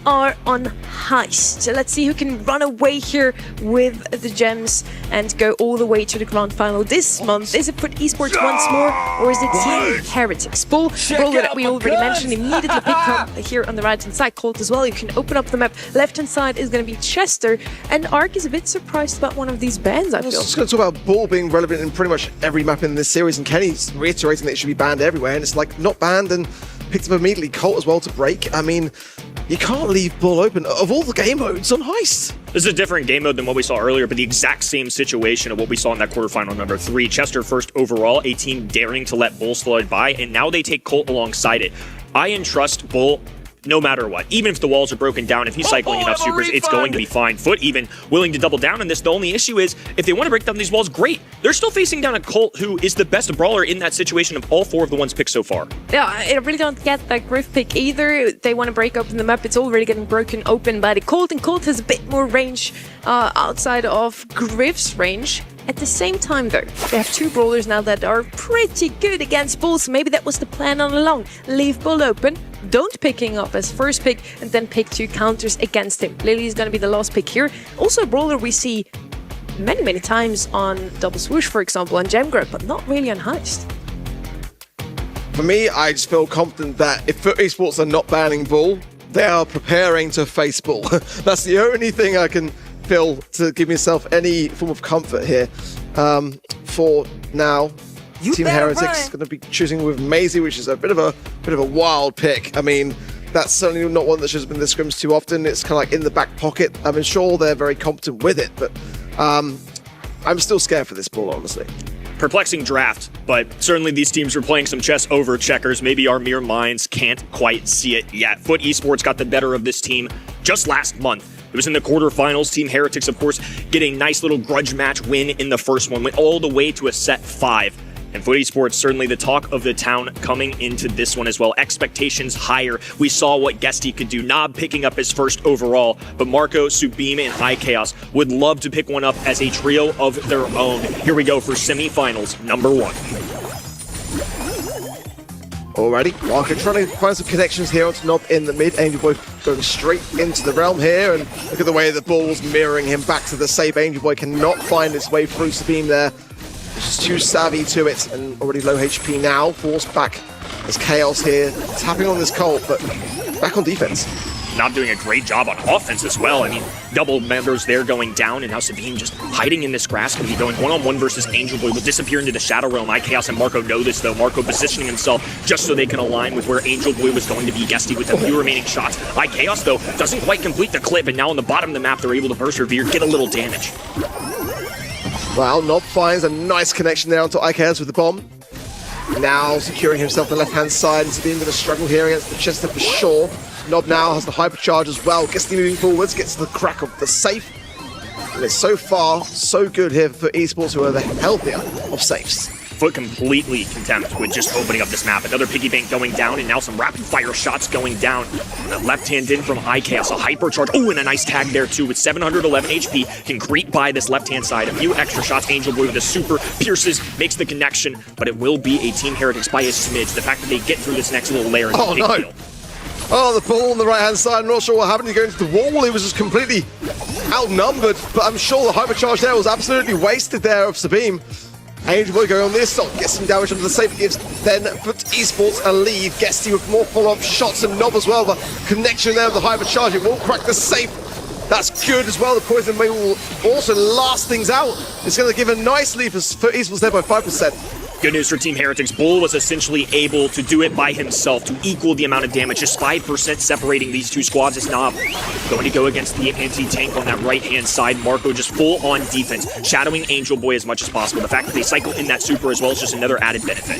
are on heist. So let's see who can run away here with the gems and go all the way to the grand final this month. Is it for Esports once more, or is it Team Heretics? Bull, Brawler that we already mentioned, immediately picked up here on the right-hand side. Colt as well. You can open up the map. Left-hand side is going to be Chester, and Ark is a bit surprised about one of these bans, I feel. I was just going to talk about Bull being relevant in pretty much every map in this series, and Kenny's reiterating that it should be banned everywhere, and it's like not banned and picked up immediately. Colt as well to break. I mean, you can't leave Bull open. Of all the game modes on Heist. This is a different game mode than what we saw earlier, but the exact same situation of what we saw in that quarterfinal number 3. Chester first overall, a team daring to let Bull slide by, and now they take Colt alongside it. I entrust Bull no matter what. Even if the walls are broken down, if he's cycling enough supers, it's going to be fine. Foot even willing to double down on this. The only issue is, if they want to break down these walls, great. They're still facing down a Colt who is the best brawler in that situation of all 4 of the ones picked so far. Yeah, I really don't get that Griff pick either. They want to break open the map. It's already getting broken open by the Colt, and Colt has a bit more range outside of Griff's range. At the same time, though, they have 2 brawlers now that are pretty good against Bull, so maybe that was the plan all along. Leave Bull open, don't pick him up as first pick, and then pick 2 counters against him. Lily is going to be the last pick here. Also a brawler we see many times on Double Swoosh, for example, on Gem Grab, but not really on Heist. For me, I just feel confident that if Esports are not banning Bull, they are preparing to face Bull. That's the only thing I can feel to give myself any form of comfort here. For now, Team Heretics is going to be choosing with Maisie, which is a bit of a wild pick. I mean, that's certainly not one that should have been the scrims too often. It's kind of like in the back pocket. I'm sure they're very competent with it, but I'm still scared for this Bull, honestly. Perplexing draft, but certainly these teams are playing some chess over checkers. Maybe our mere minds can't quite see it yet. Foot Esports got the better of this team just last month. It was in the quarterfinals. Team Heretics, of course, get a nice little grudge match win in the first one, went all the way to a set 5. And Foot Esports, certainly the talk of the town coming into this one as well. Expectations higher. We saw what Guesty could do. Nob picking up his first overall, but Marco, Subim, and iChaos would love to pick one up as a trio of their own. Here we go for semifinals number 1. Alrighty, Marco trying to find some connections here onto Nob in the mid. Angel Boy going straight into the realm here, and look at the way the Bull's mirroring him back to the safe. Angel Boy cannot find his way through Sabine there. He's too savvy to it, and already low HP now. Forced back as Chaos here, tapping on this Colt, but back on defense. Not doing a great job on offense as well. I mean, double members there going down, and now Sabine just hiding in this grass, going to be going one-on-one versus Angel Boy, will disappear into the Shadow Realm. iChaos and Marco know this, though. Marco positioning himself just so they can align with where Angel Boy was going to be. Guesty with a few remaining shots. iChaos, though, doesn't quite complete the clip, and now on the bottom of the map, they're able to persevere, get a little damage. Well, Nob finds a nice connection there onto iChaos with the bomb. Now securing himself on the left-hand side, and Sabine going to struggle here against the Chester for sure. Nob now has the hypercharge as well. Guesty moving forwards, gets to the crack of the safe. And it's so far, so good here for Esports, who are the healthier of safes. Foot completely content with just opening up this map. Another piggy bank going down, and now some rapid fire shots going down. And the left hand in from iChaos, a hypercharge. Oh, and a nice tag there too with 711 HP. Can creep by this left hand side. A few extra shots. Angel Boy with a super pierces, makes the connection, but it will be a Team Heretics by a smidge. The fact that they get through this next little layer is a big deal. Oh, the Bull on the right-hand side. I'm not sure what happened. He going into the wall. He was just completely outnumbered, but I'm sure the hypercharge there was absolutely wasted there of Sabine. Angel Boy going on this side, gets some damage under the safe, gives then Foot Esports a lead. Guesty with more follow-up shots and Nob as well. The connection there with the hypercharge, it will crack the safe. That's good as well. The poison may will also last things out. It's going to give a nice lead for Foot Esports there by 5%. Good news for Team Heretics. Bull was essentially able to do it by himself to equal the amount of damage. Just 5% separating these two squads. Is Nob going to go against the anti-tank on that right-hand side. Marco just full on defense, shadowing Angel Boy as much as possible. The fact that they cycle in that super as well is just another added benefit.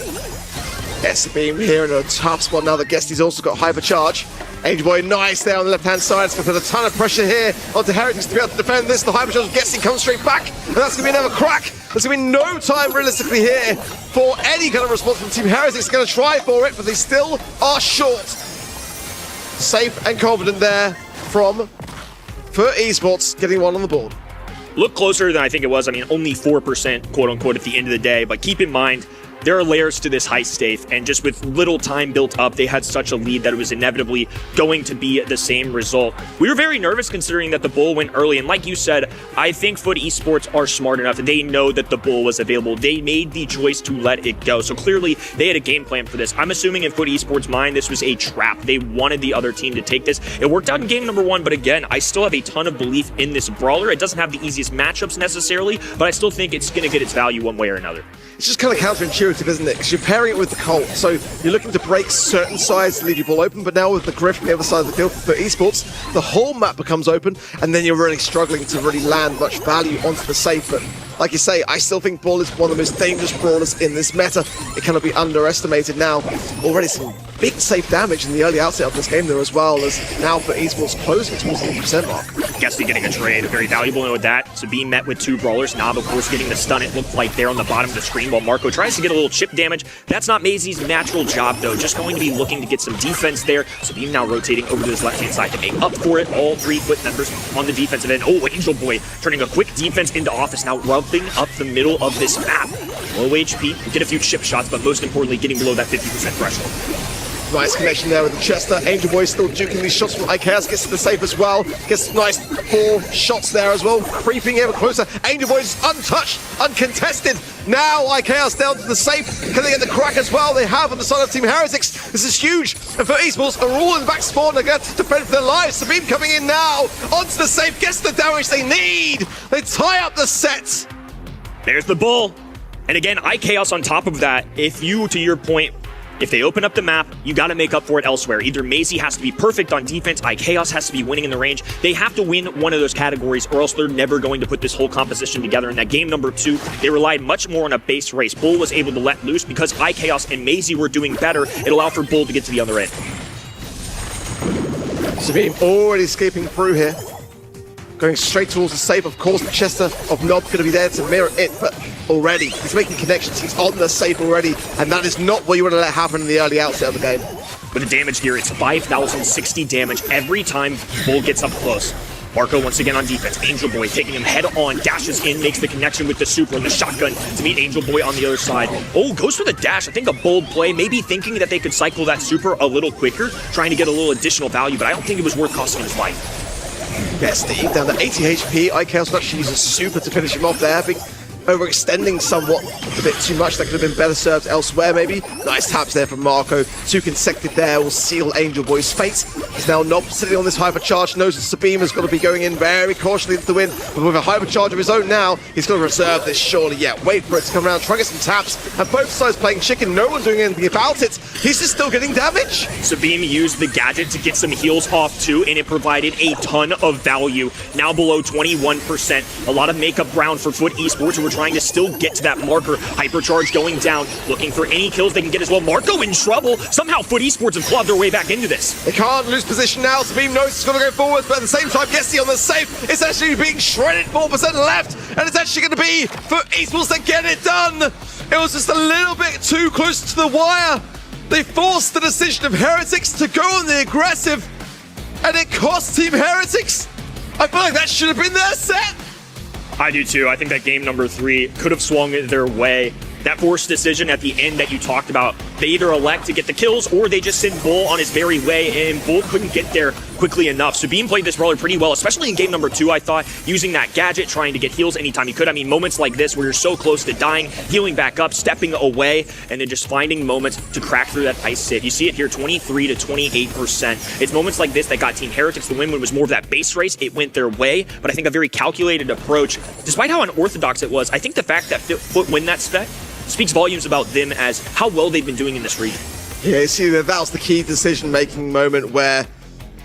Beam here in a tough spot now that Guesty's also got hypercharge. Angel Boy nice there on the left-hand side. It's going to put a ton of pressure here onto Heretics to be able to defend this. The hypercharge of Guesty comes straight back, and that's going to be another crack. There's going to be no time realistically here for any kind of response from Team Heretics. Going to try for it, but they still are short. Safe and confident there from Foot Esports, getting one on the board. Look closer than I think it was. I mean, only 4%, quote-unquote, at the end of the day, but keep in mind, there are layers to this heist, Dave, and just with little time built up, they had such a lead that it was inevitably going to be the same result. We were very nervous considering that the bull went early, and like you said, I think Foot Esports are smart enough. They know that the bull was available. They made the choice to let it go. So clearly, they had a game plan for this. I'm assuming in Foot Esports' mind, this was a trap. They wanted the other team to take this. It worked out in game number 1, but again, I still have a ton of belief in this brawler. It doesn't have the easiest matchups necessarily, but I still think it's going to get its value one way or another. It's just kind of counterintuitive, isn't it? Because you're pairing it with the Colt, so you're looking to break certain sides to leave your ball open, but now with the Griff on the other side of the field for Esports, the whole map becomes open, and then you're really struggling to really land much value onto the safe. But like you say, I still think Bull is one of the most dangerous brawlers in this meta. It cannot be underestimated now. Already some big safe damage in the early outset of this game there as well, as now for Esports closing towards the 80% mark. Guessing getting a trade, very valuable note that. Sabine met with 2 brawlers. Nob, of course, getting the stun, it looked like there on the bottom of the screen, while Marco tries to get a little chip damage. That's not Maisie's natural job, though. Just going to be looking to get some defense there. Sabine now rotating over to this left-hand side to make up for it. All 3 Foot members on the defensive end. Oh, Angel Boy turning a quick defense into office, now rubbing up the middle of this map. Low HP, get a few chip shots, but most importantly, getting below that 50% threshold. Nice connection there with the Chester. Angel Boy still duking these shots from IKS, gets to the safe as well. Gets nice 4 shots there as well, creeping ever closer. Angel Boy's untouched, uncontested. Now IKS down to the safe. Can they get the crack as well? They have on the side of Team Heretics. This is huge. And for Esports, are all in the back spawn. They're going to defend for their lives. Sabine coming in now. Onto the safe, gets the damage they need. They tie up the set. There's the bull. And again, IKS on top of that, if you, to your point, if they open up the map, you got to make up for it elsewhere. Either Maisie has to be perfect on defense, IKS has to be winning in the range. They have to win one of those categories, or else they're never going to put this whole composition together. In that game number 2, they relied much more on a base race. Bull was able to let loose because IKS and Maisie were doing better. It allowed for Bull to get to the other end. Sabine already escaping through here. Going straight towards the safe. Of course, the Chester of Nob going to be there to mirror it, but already he's making connections. He's on the safe already, and that is not what you want to let happen in the early outset of the game. With the damage here, it's 5,060 damage every time Bull gets up close. Marco once again on defense. Angel Boy taking him head on, dashes in, makes the connection with the super and the shotgun to meet Angel Boy on the other side. Oh, goes for the dash. I think a bold play, maybe thinking that they could cycle that super a little quicker, trying to get a little additional value, but I don't think it was worth costing his life. Steve down to 80 HP. IKS actually uses super to finish him off there. Big overextending somewhat a bit too much. That could have been better served elsewhere, maybe. Nice taps there from Marco. 2 consecutive there will seal Angel Boy's fate. He's now Nob sitting on this hypercharge. Knows that Sabine has got to be going in very cautiously to the win. But with a hypercharge of his own now, he's got to reserve this surely. Yeah, wait for it to come around, try to get some taps. And both sides playing chicken. No one doing anything about it. He's just still getting damage. Sabine used the gadget to get some heals off too, and it provided a ton of value. Now below 21%. A lot of makeup ground for Foot Esports, who are trying to still get to that marker. Hypercharge going down, looking for any kills they can get as well. Marco in trouble. Somehow Foot Esports have clawed their way back into this. They can't lose position now. Sabine knows it's going to go forward, but at the same time, Yessi on the safe. It's actually being shredded. 4% left, and it's actually going to be Foot Esports to get it done. It was just a little bit too close to the wire. They forced the decision of Heretics to go on the aggressive, and it cost Team Heretics. I feel like that should have been their set. I do too. I think that game number 3 could have swung their way. That forced decision at the end that you talked about, they either elect to get the kills or they just send Bull on his merry way, and Bull couldn't get there quickly enough. Sabine played this brawler pretty well, especially in game number 2, I thought, using that gadget, trying to get heals anytime he could. I mean, moments like this where you're so close to dying, healing back up, stepping away, and then just finding moments to crack through that ice save. You see it here, 23 to 28%. It's moments like this that got Team Heretics the win when it was more of that base race. It went their way, but I think a very calculated approach. Despite how unorthodox it was, I think the fact that Foot win that spec speaks volumes about them as how well they've been doing in this region. Yeah, see, that was the key decision-making moment where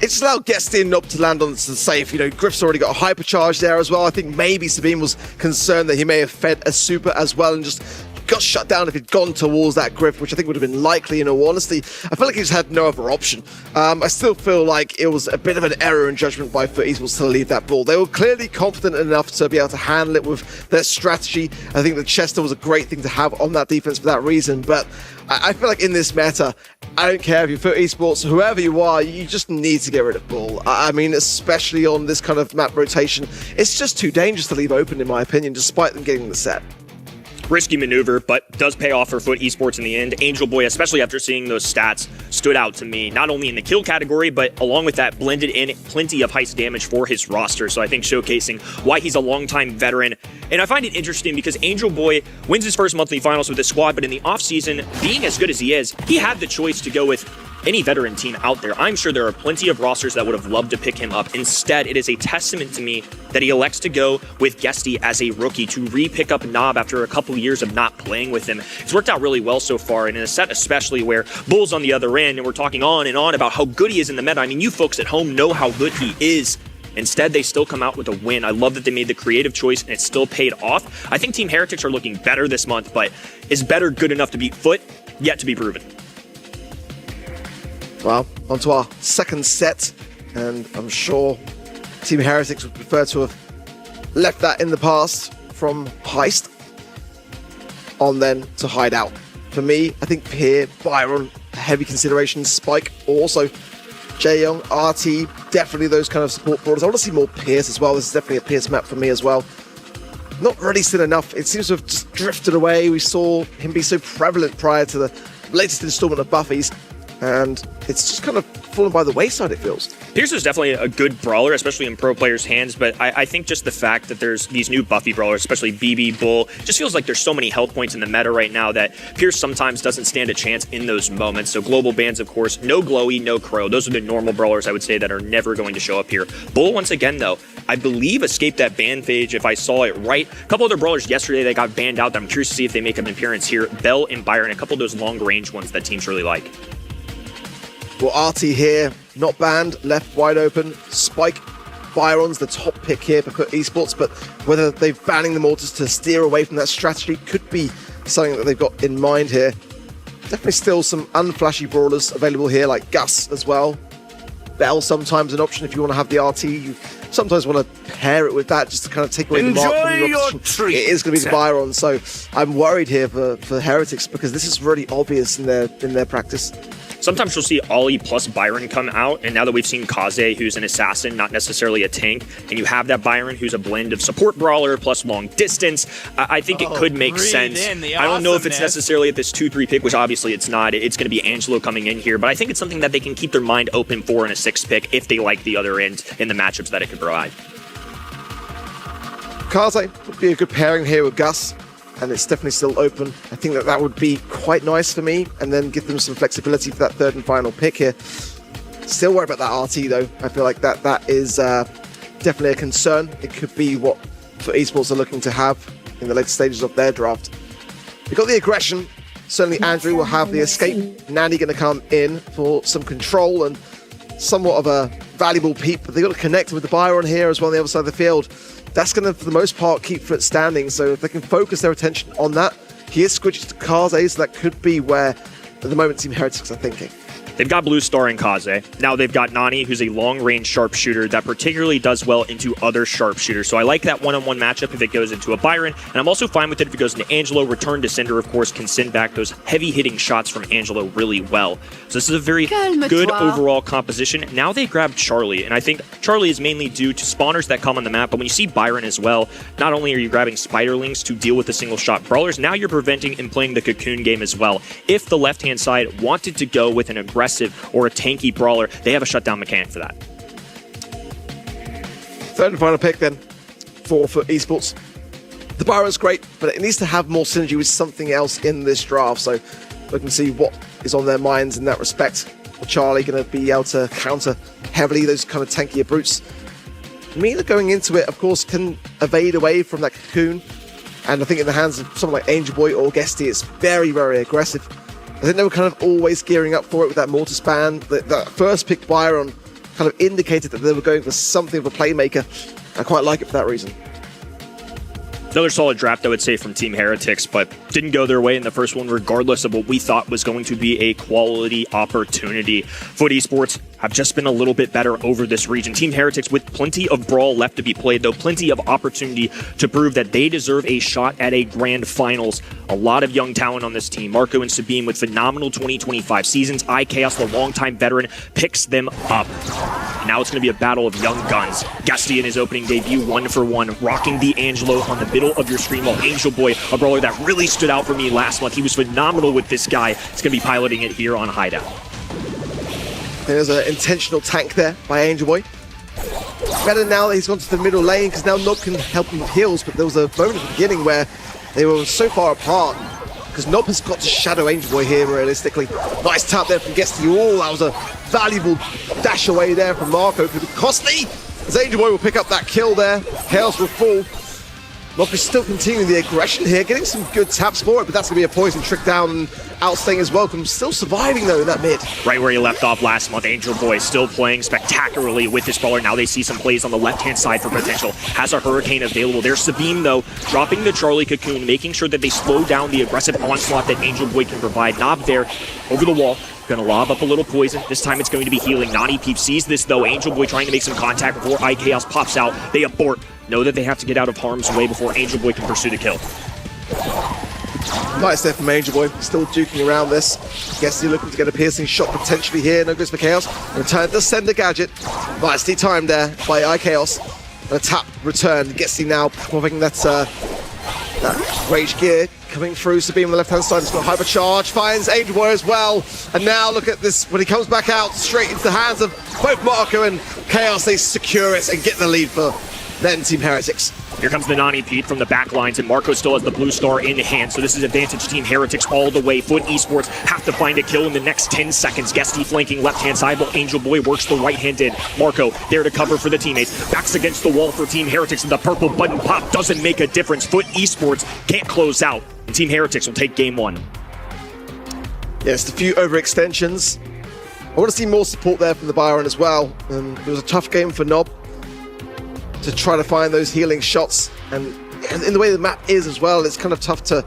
it just allowed Gestin Nob to land on the safe. You know, Griff's already got a hypercharge there as well. I think maybe Sabine was concerned that he may have fed a super as well and just got shut down if he'd gone towards that Griff, which I think would have been likely, in all honesty. I feel like he just had no other option. I still feel like it was a bit of an error in judgment by Foot Esports to leave that ball. They were clearly confident enough to be able to handle it with their strategy. I think the Chester was a great thing to have on that defense for that reason, but I feel like in this meta, I don't care if you're Foot Esports, whoever you are, you just need to get rid of Bull. I mean, especially on this kind of map rotation, it's just too dangerous to leave open, in my opinion, despite them getting the set. Risky maneuver, but does pay off for Foot Esports in the end. Angel Boy, especially after seeing those stats, stood out to me, not only in the kill category, but along with that, blended in plenty of heist damage for his roster. So I think showcasing why he's a longtime veteran. And I find it interesting because Angel Boy wins his first monthly finals with his squad, but in the offseason, being as good as he is, he had the choice to go with any veteran team out there. I'm sure there are plenty of rosters that would have loved to pick him up. Instead, it is a testament to me that he elects to go with Guesty as a rookie to re-pick up Knob after a couple years of not playing with him. It's worked out really well so far, and in a set especially where Bull's on the other end, and we're talking on and on about how good he is in the meta. I mean, you folks at home know how good he is. Instead, they still come out with a win. I love that they made the creative choice, and it still paid off. I think Team Heretics are looking better this month, but is better good enough to beat Foot? Yet to be proven. Well, on to our second set, and I'm sure Team Heretics would prefer to have left that in the past from Heist on then to Hideout. For me, I think Pier, Byron, heavy consideration, Spike also, Jaeyoung, RT, definitely those kind of support brawlers. I want to see more Pierce as well. This is definitely a Pierce map for me as well. Not really still enough. It seems to have just drifted away. We saw him be so prevalent prior to the latest installment of Buffies, and it's just kind of fallen by the wayside, it feels. Pierce is definitely a good brawler, especially in pro players' hands, but I think just the fact that there's these new Buffy brawlers, especially BB, Bull, just feels like there's so many health points in the meta right now that Pierce sometimes doesn't stand a chance in those moments. So global bans, of course, no Glowy, no Crow. Those are the normal brawlers, I would say, that are never going to show up here. Bull, once again, though, I believe escaped that ban phase if I saw it right. A couple other brawlers yesterday that got banned out that I'm curious to see if they make an appearance here. Bell and Byron, a couple of those long-range ones that teams really like. Well, RT here, not banned, left wide open. Spike, Byron's the top pick here for Esports, but whether they're banning them all just to steer away from that strategy could be something that they've got in mind here. Definitely still some unflashy brawlers available here, like Gus as well. Bell sometimes an option if you want to have the RT. You sometimes want to pair it with that just to kind of take away the mark from your opposition. It is going to be the Byron, so I'm worried here for Heretics because this is really obvious in their practice. Sometimes you'll see Ollie plus Byron come out, and now that we've seen Kaze, who's an assassin, not necessarily a tank, and you have that Byron who's a blend of support brawler plus long distance, I think it could make sense. I don't know if it's necessarily at this 2-3 pick, which obviously it's not. It's going to be Angelo coming in here, but I think it's something that they can keep their mind open for in a 6 pick if they like the other end in the matchups that it could provide. Kaze would be a good pairing here with Gus, and it's definitely still open. I think that would be quite nice for me, and then give them some flexibility for that third and final pick here. Still worried about that RT though. I feel like that is definitely a concern. It could be what for Esports are looking to have in the later stages of their draft. We've got the aggression. Certainly Andrew will have the escape. Nanny going to come in for some control and somewhat of a valuable peep, but they've got to connect with the Byron here as well on the other side of the field. That's going to, for the most part, keep Foot standing. So if they can focus their attention on that, he is switched to Kaze, so that could be where, at the moment, Team Heretics are thinking. They've got Blue Star and Kaze. Now they've got Nani, who's a long-range sharpshooter that particularly does well into other sharpshooters. So I like that one-on-one matchup if it goes into a Byron, and I'm also fine with it if it goes into Angelo. Return to Cinder, of course, can send back those heavy-hitting shots from Angelo really well. So this is a very good overall composition. Now they grabbed Charlie, and I think Charlie is mainly due to spawners that come on the map, but when you see Byron as well, not only are you grabbing Spiderlings to deal with the single-shot brawlers, now you're preventing and playing the Cocoon game as well. If the left-hand side wanted to go with an aggressive or a tanky brawler, they have a shutdown mechanic for that. Third and final pick then for Esports. The Byron's great, but it needs to have more synergy with something else in this draft, so we can see what is on their minds in that respect. Charlie going to be able to counter heavily those kind of tankier brutes. Mina going into it, of course, can evade away from that Cocoon, and I think in the hands of someone like Angel Boy or Guesty, it's very, very aggressive. I think they were kind of always gearing up for it with that Mortis ban. That first pick Byron kind of indicated that they were going for something of a playmaker. I quite like it for that reason. Another solid draft, I would say, from Team Heretics, but didn't go their way in the first one, regardless of what we thought was going to be a quality opportunity. Foot Esports have just been a little bit better over this region. Team Heretics with plenty of brawl left to be played, though plenty of opportunity to prove that they deserve a shot at a grand finals. A lot of young talent on this team. Marco and Sabine with phenomenal 2025 seasons. iChaos, the longtime veteran, picks them up. Now it's going to be a battle of young guns. Gusty in his opening debut, 1-for-1, rocking the Angelo on the middle of your screen, while Angel Boy, a brawler that really stood out for me last month. He was phenomenal with this guy. It's going to be piloting it here on Hideout. There's an intentional tank there by Angel Boy. Better now that he's gone to the middle lane, because now Nob can help him with heals, but there was a moment at the beginning where they were so far apart, because Nob has got to shadow Angel Boy here realistically. Nice tap there from Gusty. Oh, that was a valuable dash away there from Marco. Could be costly, as Angel Boy will pick up that kill there. Chaos will fall. Nob is still continuing the aggression here, getting some good taps for it, but that's going to be a poison trick down and outstaying as well. Still surviving though in that mid. Right where he left off last month, Angel Boy still playing spectacularly with this brawler. Now they see some plays on the left-hand side for potential. Has a Hurricane available. There's Sabine though, dropping the Charlie Cocoon, making sure that they slow down the aggressive onslaught that Angel Boy can provide. Nob there, over the wall. Gonna lob up a little poison. This time it's going to be healing. Nani Peep sees this though. Angel Boy trying to make some contact before Chaos pops out. They abort. Know that they have to get out of harm's way before Angel Boy can pursue the kill. Nice there from Angel Boy, still duking around this. Gusty looking to get a piercing shot potentially here. No goes for Chaos. Return does send the gadget. Nicely timed there by Chaos. A tap return. Gusty now popping that rage gear coming through. Sabine on the left hand side has got hypercharge. Finds Angel Boy as well. And now look at this when he comes back out straight into the hands of both Marco and Chaos. They secure it and get the lead for then Team Heretics. Here comes the Nani Pete from the back lines, and Marco still has the blue star in hand, so this is advantage Team Heretics all the way. Foot Esports have to find a kill in the next 10 seconds. Gusty flanking left-hand side, while Angel Boy works the right-hand in. Marco there to cover for the teammates. Backs against the wall for Team Heretics, and the purple button pop doesn't make a difference. Foot Esports can't close out, and Team Heretics will take game one. Yes, a few overextensions. I want to see more support there from the Byron as well. It was a tough game for Nob to try to find those healing shots, and in the way the map is as well, it's kind of tough to,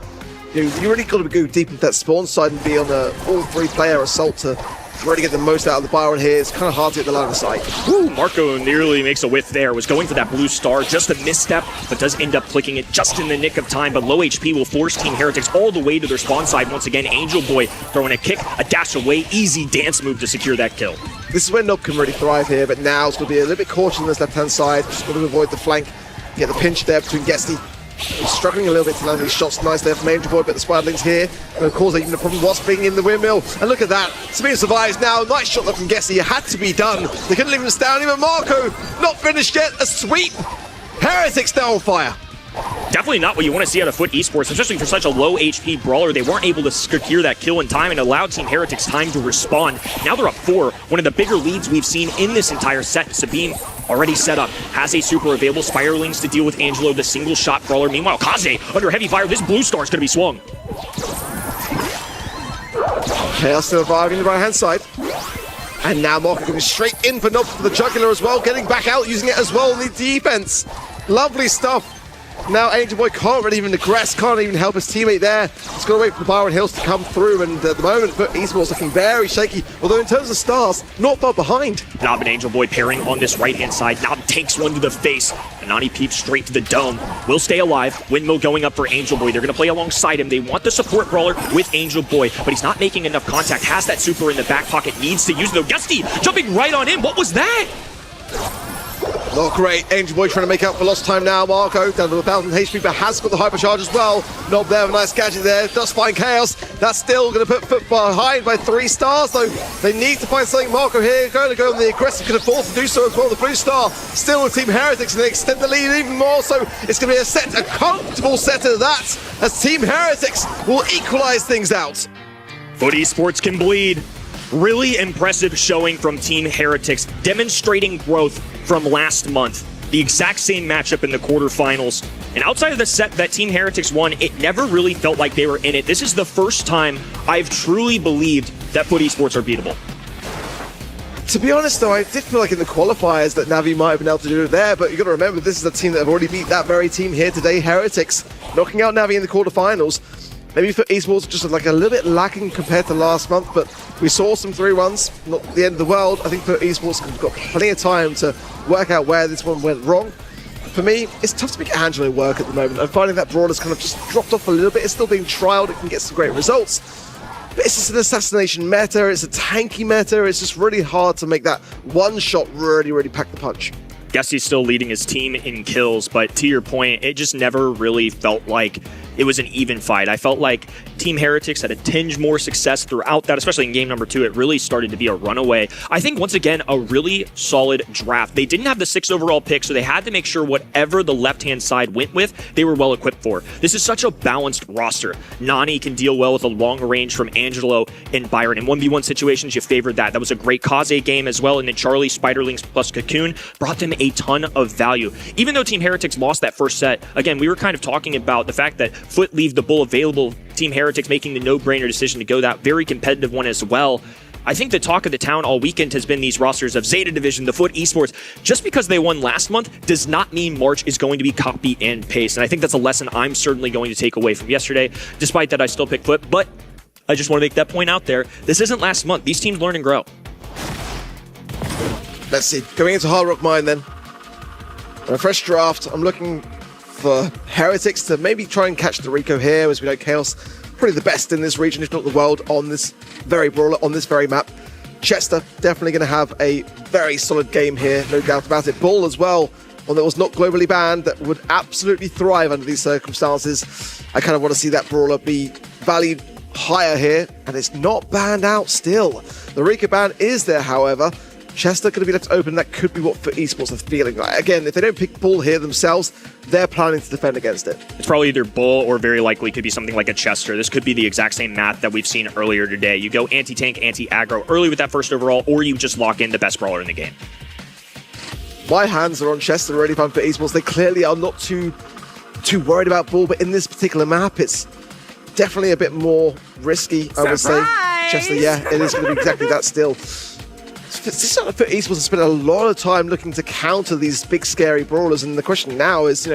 you really got to go deep into that spawn side and be on a all-three player assault to really get the most out of the Byron here. It's kind of hard to get the line of sight. Woo, Marco nearly makes a whiff there. Was going for that blue star, just a misstep, but does end up clicking it just in the nick of time. But low HP will force Team Heretics all the way to their spawn side once again. Angel Boy throwing a kick, a dash away, easy dance move to secure that kill. This is where Nob can really thrive here, but now it's going to be a little bit cautious on this left-hand side. Just got to avoid the flank, get the pinch there between Gusty. He's struggling a little bit to land these shots. Nice there from Angel Boy, but the Swadlings here going to cause even a problem. Wasp being in the windmill, and look at that. Sabine survives now. Nice shot there from Gusty. It had to be done. They couldn't leave him standing, but Marco not finished yet. A sweep. Heretics now on fire. Definitely not what you want to see out of Foot Esports, especially for such a low HP brawler. They weren't able to secure that kill in time and allowed Team Heretics time to respond. Now they're up 4. One of the bigger leads we've seen in this entire set. Sabine already set up, has a super available. Spiralings to deal with Angelo, the single shot brawler. Meanwhile, Kaze under heavy fire. This blue star is going to be swung. Chaos still surviving the right hand side. And now Marco going straight in for Nob for the jugular as well, getting back out, using it as well in the defense. Lovely stuff. Now Angel Boy can't really even aggress, can't even help his teammate there. He's got to wait for the Byron Hills to come through, and at the moment, but Esports looking very shaky. Although in terms of stars, not far behind. Nob and Angel Boy pairing on this right-hand side. Nob takes one to the face. Nani peeps straight to the dome. Will stay alive. Windmill going up for Angel Boy. They're going to play alongside him. They want the support brawler with Angel Boy, but he's not making enough contact. Has that super in the back pocket. Needs to use it though. Gusty jumping right on him. What was that? Not great. Angel Boy trying to make up for lost time now. Marco down to 1,000 HP, but has got the hypercharge as well. Nob there, a nice gadget there. Does find Chaos. That's still going to put Foot behind by 3 stars, though. They need to find something. Marco here going to go on the aggressive, can afford to do so as well. The blue star still with Team Heretics, and they extend the lead even more. So it's going to be a comfortable set of that, as Team Heretics will equalize things out. Foot Esports can bleed. Really impressive showing from Team Heretics, demonstrating growth from last month. The exact same matchup in the quarterfinals. And outside of the set that Team Heretics won, it never really felt like they were in it. This is the first time I've truly believed that Foot Esports are beatable. To be honest though, I did feel like in the qualifiers that Navi might have been able to do it there, but you got to remember this is a team that have already beat that very team here today, Heretics, knocking out Navi in the quarterfinals. Maybe for Esports just like a little bit lacking compared to last month, but we saw some 3-1s, not the end of the world. I think for Esports have got plenty of time to work out where this one went wrong. For me, it's tough to make Angelo work at the moment. I'm finding that Brawler's kind of just dropped off a little bit. It's still being trialed, it can get some great results. It's just an assassination meta, it's a tanky meta, it's just really hard to make that one shot really pack the punch. Guess he's still leading his team in kills, but to your point, it just never really felt like it was an even fight. I felt like Team Heretics had a tinge more success throughout that, especially in game number 2. It really started to be a runaway. I think, once again, a really solid draft. They didn't have the 6th overall pick, so they had to make sure whatever the left-hand side went with, they were well equipped for. This is such a balanced roster. Nani can deal well with a long range from Angelo and Byron. In 1v1 situations, you favored that. That was a great Kaze game as well, and then Charlie, Spiderlings plus Cocoon brought them a ton of value. Even though Team Heretics lost that first set, again, we were kind of talking about the fact that Foot leave the bull available, Team Heretics making the no-brainer decision to go that very competitive one as well. I think the talk of the town all weekend has been these rosters of Zeta Division, the Foot Esports. Just because they won last month does not mean March is going to be copy and paste. And I think that's a lesson I'm certainly going to take away from yesterday. Despite that, I still pick Foot, but I just want to make that point out there. This isn't last month. These teams learn and grow. Let's see. Going into Hard Rock Mine then. On a fresh draft, I'm looking for Heretics to maybe try and catch the Rico here. As we know, Chaos probably the best in this region, if not the world, on this very brawler, on this very map. Chester definitely going to have a very solid game here, no doubt about it. Bull as well, one that was not globally banned, that would absolutely thrive under these circumstances. I kind of want to see that brawler be valued higher here, and it's not banned out still. The Rico ban is there, however. Chester going to be left open. That could be what Foot Esports are feeling like. Again, if they don't pick Bull here themselves, they're planning to defend against it. It's probably either Bull or very likely could be something like a Chester. This could be the exact same map that we've seen earlier today. You go anti-tank, anti-aggro early with that first overall, or you just lock in the best brawler in the game. My hands are on Chester already for Esports. They clearly are not too worried about Bull, but in this particular map, it's definitely a bit more risky, I would say. Chester, yeah, it is going to be exactly that still. Foot Esports has spent a lot of time looking to counter these big, scary brawlers, and the question now is,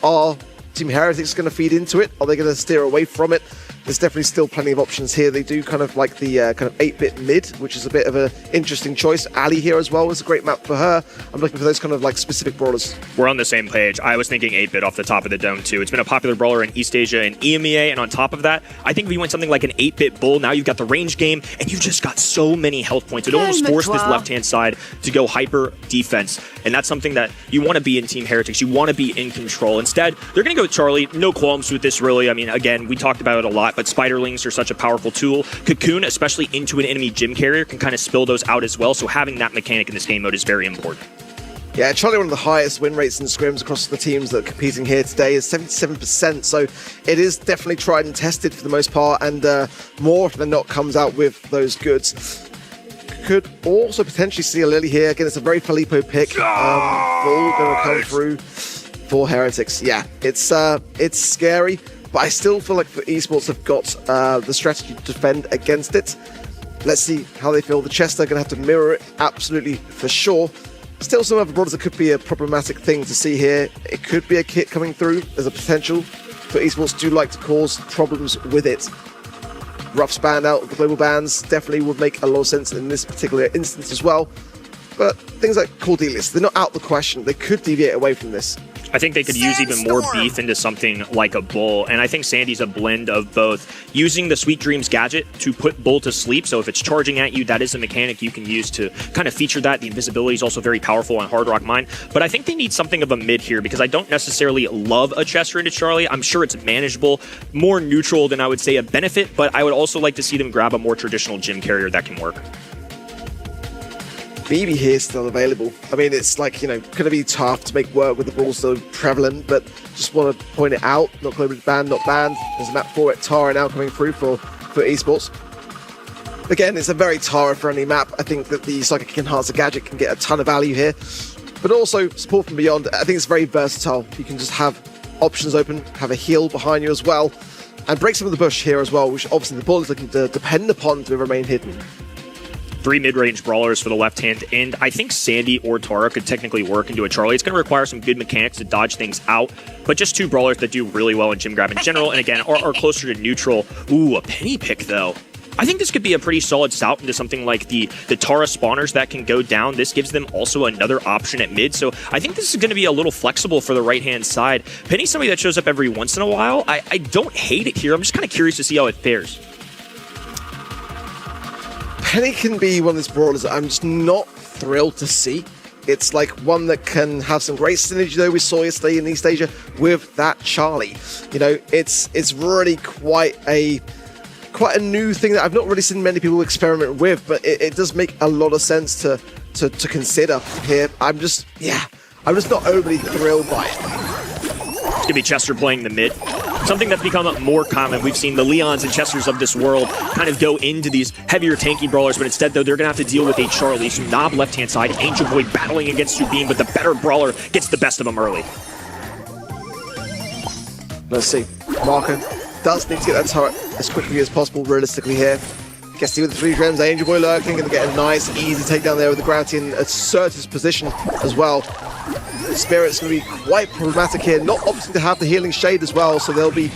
are Team Heretics going to feed into it? Are they going to steer away from it? There's definitely still plenty of options here. They do kind of like the kind of 8-bit mid, which is a bit of an interesting choice. Ali here as well was a great map for her. I'm looking for those kind of like specific brawlers. We're on the same page. I was thinking 8-bit off the top of the dome too. It's been a popular brawler in East Asia and EMEA, and on top of that, I think if you went something like an 8-bit Bull, now you've got the range game, and you've just got so many health points. It almost forced this left-hand side to go hyper defense, and that's something that you want to be in Team Heretics. You want to be in control. Instead, they're going to go with Charlie. No qualms with this, really. I mean, again, we talked about it a lot, but Spiderlings are such a powerful tool. Cocoon, especially into an enemy gym carrier, can kind of spill those out as well, so having that mechanic in this game mode is very important. Yeah, Charlie, one of the highest win rates in scrims across the teams that are competing here today is 77%, so it is definitely tried and tested for the most part, and more often than not comes out with those goods. Could also potentially see a Lily here. Again, it's a very Filippo pick. Bull going to come through for Heretics. Yeah, it's scary, but I still feel like Foot Esports have got the strategy to defend against it. Let's see how they feel. The Chester are going to have to mirror it, absolutely, for sure. Still some other brawlers that could be a problematic thing to see here. It could be a kit coming through. There's a potential. Foot Esports do like to cause problems with it. Ruff's banned out of the global bans definitely would make a lot of sense in this particular instance as well. But things like Cordelius, they're not out the question. They could deviate away from this. I think they could use even more beef into something like a Bull, and I think Sandy's a blend of both. Using the Sweet Dreams gadget to put Bull to sleep, so if it's charging at you, that is a mechanic you can use to kind of feature that. The invisibility is also very powerful on Hard Rock Mine, but I think they need something of a mid here, because I don't necessarily love a Chester into Charlie. I'm sure it's manageable, more neutral than I would say a benefit, but I would also like to see them grab a more traditional gym carrier that can work. BB here is still available. I mean, it's like, going to be tough to make work with the ball so prevalent, but just want to point it out. Not globally banned, not banned. There's a map for it. Tara now coming through for Esports. Again, it's a very Tara-friendly map. I think that the Psychic Enhancer gadget can get a ton of value here, but also support from beyond. I think it's very versatile. You can just have options open, have a heal behind you as well, and break some of the bush here as well, which obviously the ball is looking to depend upon to remain hidden. 3 mid-range brawlers for the left-hand end. I think Sandy or Tara could technically work into a Charlie. It's going to require some good mechanics to dodge things out, but just 2 brawlers that do really well in gym grab in general, and again, are closer to neutral. Ooh, a penny pick, though. I think this could be a pretty solid salt into something like the Tara spawners that can go down. This gives them also another option at mid, so I think this is going to be a little flexible for the right-hand side. Penny's somebody that shows up every once in a while. I don't hate it here. I'm just kind of curious to see how it fares. Penny can be one of these brawlers that I'm just not thrilled to see. It's like one that can have some great synergy, though we saw yesterday in East Asia with that Charlie. You know, it's really quite a new thing that I've not really seen many people experiment with, but it does make a lot of sense to consider here. I'm just not overly thrilled by it. It's going to be Chester playing the mid. Something that's become more common. We've seen the Leons and Chesters of this world kind of go into these heavier tanky brawlers, but instead, though, they're going to have to deal with a Charlie. So Knob left-hand side, Angel Boy battling against Subin, but the better brawler gets the best of him early. Let's see. Marco does need to get that turret as quickly as possible, realistically here. Gets with the 3 gems, Angel Boy lurking, going to get a nice, easy takedown there with the gravity and assert his position as well. Spirit's going to be quite problematic here, not opting to have the healing shade as well, so they'll be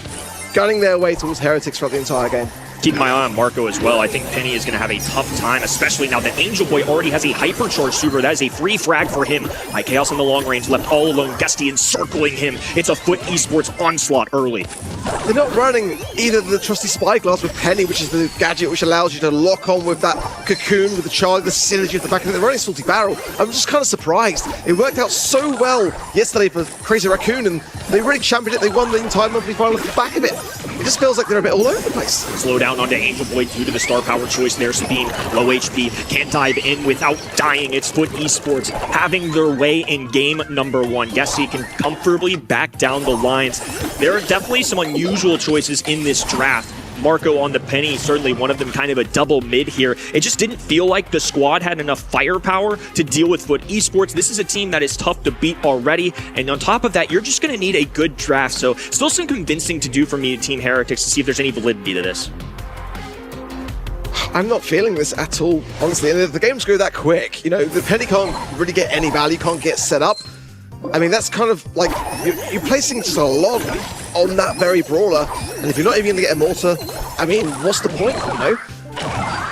gunning their way towards Heretics throughout the entire game. Keeping my eye on Marco as well. I think Penny is going to have a tough time, especially now that Angel Boy already has a hypercharged super. That is a free frag for him. Chaos in the long range, left all alone. Guesty encircling him. It's a Foot Esports onslaught early. They're not running either the trusty spyglass with Penny, which is the gadget which allows you to lock on with that cocoon with the Charlie, the synergy at the back, and they're running Salty Barrel. I'm just kind of surprised. It worked out so well yesterday for Crazy Raccoon, and they really championed it. They won the entire monthly final at the back of it. It just feels like they're a bit all over the place. Slow down onto Angel Boy due to the star power choice there. Sabine, low HP, can't dive in without dying. It's Foot Esports having their way in game number 1. Guesty can comfortably back down the lines. There are definitely some unusual choices in this draft. Marco on the Penny, certainly one of them kind of a double mid here. It just didn't feel like the squad had enough firepower to deal with Foot Esports. This is a team that is tough to beat already, and on top of that, you're just going to need a good draft. So still some convincing to do for me, Team Heretics, to see if there's any validity to this. I'm not feeling this at all, honestly. And if the games go that quick, you know, the Penny can't really get any value, can't get set up. I mean, that's kind of like, you're placing just a lot on that very brawler, and if you're not even going to get a mortar, I mean, what's the point, you know?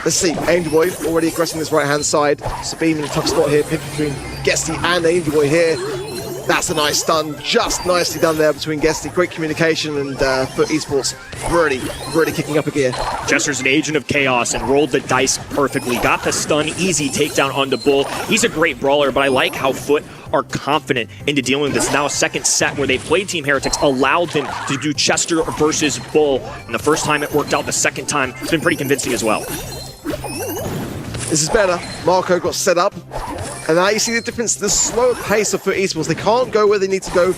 Let's see, Angel Boy already aggressing this right-hand side. Sabine in a tough spot here, picked between Guesty and Angel Boy here. That's a nice stun, just nicely done there between Guesty. Great communication, and Foot Esports really kicking up a gear. Chester's an agent of chaos and rolled the dice perfectly. Got the stun, easy takedown onto Bull. He's a great brawler, but I like how Foot are confident into dealing with this. Now a second set where they played Team Heretics allowed them to do Chester versus Bull. And the first time it worked out, the second time it's been pretty convincing as well. This is better. Marco got set up. And now you see the difference, the slow pace of Foot Esports. They can't go where they need to go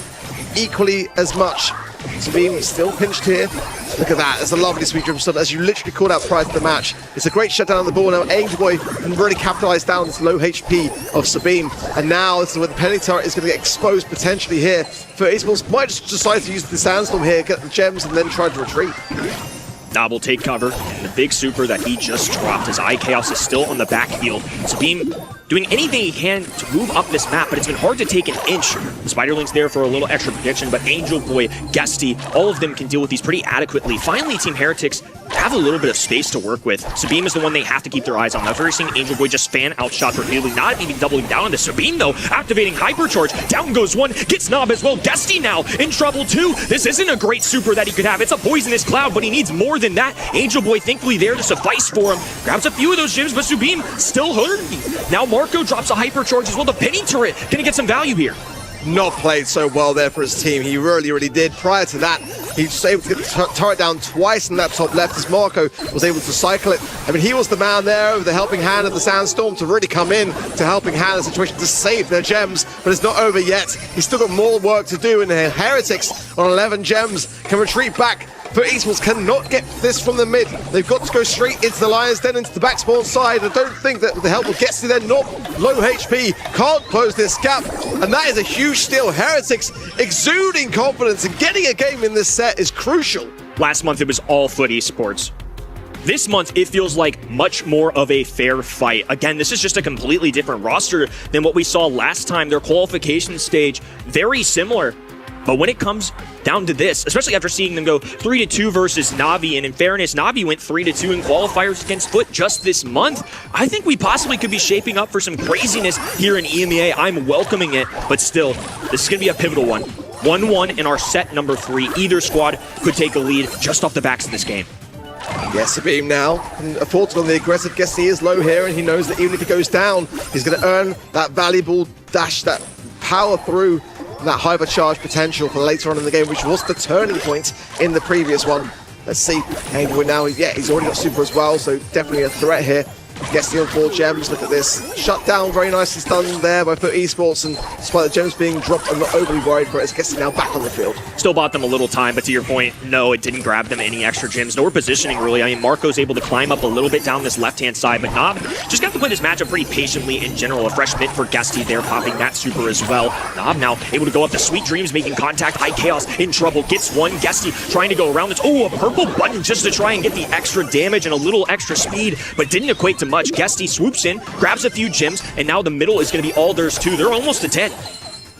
equally as much. Sabine still pinched here. Look at that. There's a lovely sweet dribble stun, as you literally called out prior to the match. It's a great shutdown on the ball. Now Angel Boy can really capitalize down this low HP of Sabine. And now this is where the Penny turret is going to get exposed potentially here. Foot Esports might just decide to use the Sandstorm here, get the gems, and then try to retreat. Knob will take cover. The big super that he just dropped. His Chaos is still on the back heel. Sabine doing anything he can to move up this map, but it's been hard to take an inch. The Spiderling's there for a little extra protection, but Angel Boy, Guesty, all of them can deal with these pretty adequately. Finally, Team Heretics have a little bit of space to work with. Sabine is the one they have to keep their eyes on. Now, we're seeing Angel Boy just fan out shots repeatedly, not even doubling down on this. Sabine, though, activating Hypercharge. Down goes one, gets Knob as well. Guesty now in trouble, too. This isn't a great super that he could have. It's a poisonous cloud, but he needs more than that. Angel Boy, thankfully, there to suffice for him. Grabs a few of those gems, but Sabine still hurting. Now Marco drops a Hypercharge as well. The Penny turret gonna get some value here. Not played so well there for his team. He really did. Prior to that, he was able to get the turret down twice in that top left as Marco was able to cycle it. I mean, he was the man there with the helping hand of the Sandstorm to really come in to helping hand the situation to save their gems, but it's not over yet. He's still got more work to do, and the Heretics on 11 gems can retreat back. But Esports cannot get this from the mid. They've got to go straight into the Lions Den, into the back spawn side. I don't think that with the help of Guesty, they're not low HP, can't close this gap. And that is a huge steal. Heretics exuding confidence, and getting a game in this set is crucial. Last month, it was all Foot Esports. This month, it feels like much more of a fair fight. Again, this is just a completely different roster than what we saw last time. Their qualification stage, very similar. But when it comes down to this, especially after seeing them go 3-2 versus Na'Vi, and in fairness, Na'Vi went 3-2 in qualifiers against Foot just this month, I think we possibly could be shaping up for some craziness here in EMEA. I'm welcoming it, but still, this is going to be a pivotal one. 1-1 in our set number 3. Either squad could take a lead just off the backs of this game. Yes, Sabim now can afford to go on the aggressive. Guess he is low here, and he knows that even if he goes down, he's going to earn that valuable dash, that power through, that hypercharge potential for later on in the game, which was the turning point in the previous one. Let's see. Angel now, he's already got super as well, so definitely a threat here. Gets the on 4 gems. Look at this. Shut down, very nicely done there by FUT Esports, and despite the gems being dropped, I'm not overly worried for it as Getsy now back on the field. Still bought them a little time, but to your point, no, it didn't grab them any extra gems, nor positioning really. I mean, Marco's able to climb up a little bit down this left-hand side, but Nob just got to play this matchup pretty patiently in general. A fresh mid for Getsy there, popping that super as well. Nob now able to go up to Sweet Dreams, making contact. iKaos in trouble, gets one. Getsy trying to go around this. Oh, a purple button just to try and get the extra damage and a little extra speed, but didn't equate to much. Getsy swoops in, grabs a few gems, and now the middle is going to be all theirs too. They're almost to 10.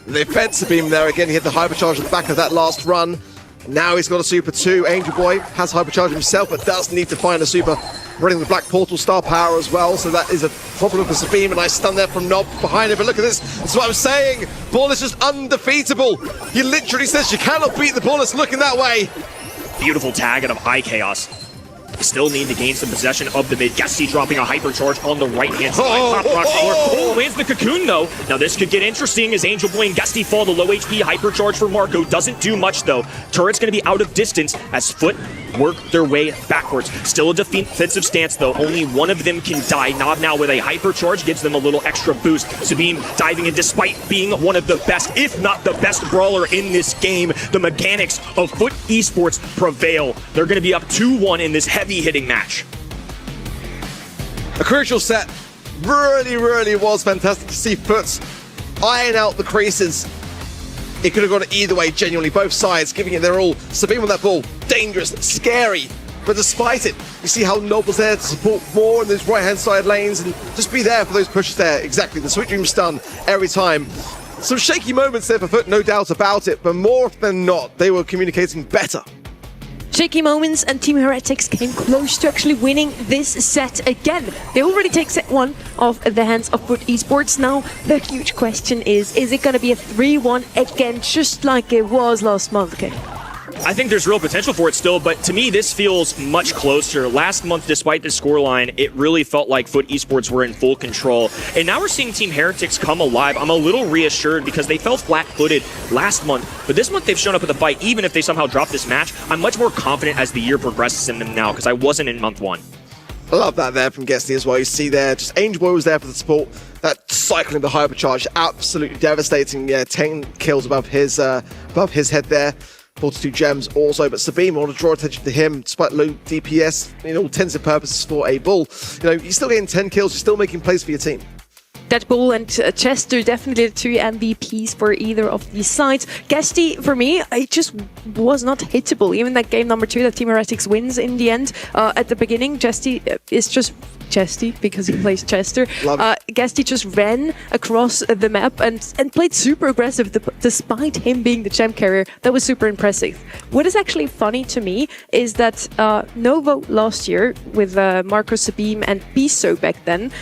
The offensive beam there again. He hit the hypercharge at the back of that last run. Now he's got a super too. Angel Boy has hypercharge himself, but does need to find a super. Running the Black Portal star power as well, so that is a problem for Sabim. And I stun there from Nob behind him. But look at this. That's what I'm saying. Ball is just undefeatable. He literally says you cannot beat the ball. It's looking that way. Beautiful tag out of iKaos. Still need to gain some possession of the mid. Getsy dropping a hypercharge on the right-hand side. Oh, lands the cocoon, though. Now this could get interesting as Angel Boy and Getsy fall. The low HP hypercharge for Marco doesn't do much, though. Turret's going to be out of distance as FUT work their way backwards. Still a defensive stance, though. Only one of them can die. Nob now with a hypercharge gives them a little extra boost. Sabim diving in despite being one of the best, if not the best brawler in this game. The mechanics of FUT Esports prevail. They're going to be up 2-1 in this heavy-hitting match. A crucial set. Really was fantastic to see FUT iron out the creases. It could have gone either way, genuinely, both sides giving it their all. Sabim on that ball, dangerous, scary, but despite it, you see how Nob was there to support more in those right-hand side lanes and just be there for those pushes there. Exactly, the Sweet Dream stun every time. Some shaky moments there for FUT, no doubt about it, but more often than not, they were communicating better. Shaky moments, and Team Heretics came close to actually winning this set again. They already take set 1 off the hands of FUT Esports. Now, the huge question is it going to be a 3-1 again, just like it was last month, okay? I think there's real potential for it still, but to me, this feels much closer. Last month, despite the scoreline, it really felt like FUT Esports were in full control. And now we're seeing Team Heretics come alive. I'm a little reassured because they felt flat-footed last month, but this month they've shown up with a fight. Even if they somehow drop this match, I'm much more confident as the year progresses in them now because I wasn't in month 1. I love that there from Getsy as well. You see there, just Angel Boy was there for the support. That cycling the hypercharge, absolutely devastating. Yeah, 10 kills above his head there. 42 gems also, but Sabim, I want to draw attention to him, despite low DPS, in all intents and purposes for a bull. You know, you're still getting 10 kills, you're still making plays for your team. That Bull and Chester, definitely the 2 MVPs for either of these sides. Getsy, for me, it just was not hittable. Even that game number 2 that Team Heretics wins in the end. At the beginning, Getsy is just Chesty because he plays Chester. Getsy just ran across the map and played super aggressive despite him being the champ carrier. That was super impressive. What is actually funny to me is that Novo last year with Marco Sabim and Piso back then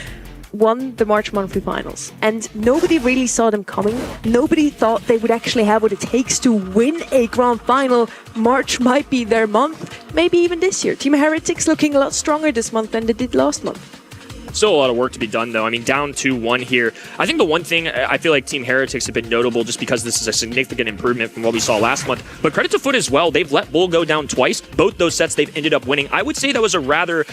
won the March monthly finals, and nobody really saw them coming. Nobody thought they would actually have what it takes to win a grand final. March might be their month, maybe even this year. Team Heretics looking a lot stronger this month than they did last month. Still a lot of work to be done, though. I mean, down 2-1 here. I think the one thing, I feel like Team Heretics have been notable just because this is a significant improvement from what we saw last month. But credit to FUT as well. They've let Bull go down twice. Both those sets they've ended up winning. I would say that was a rather,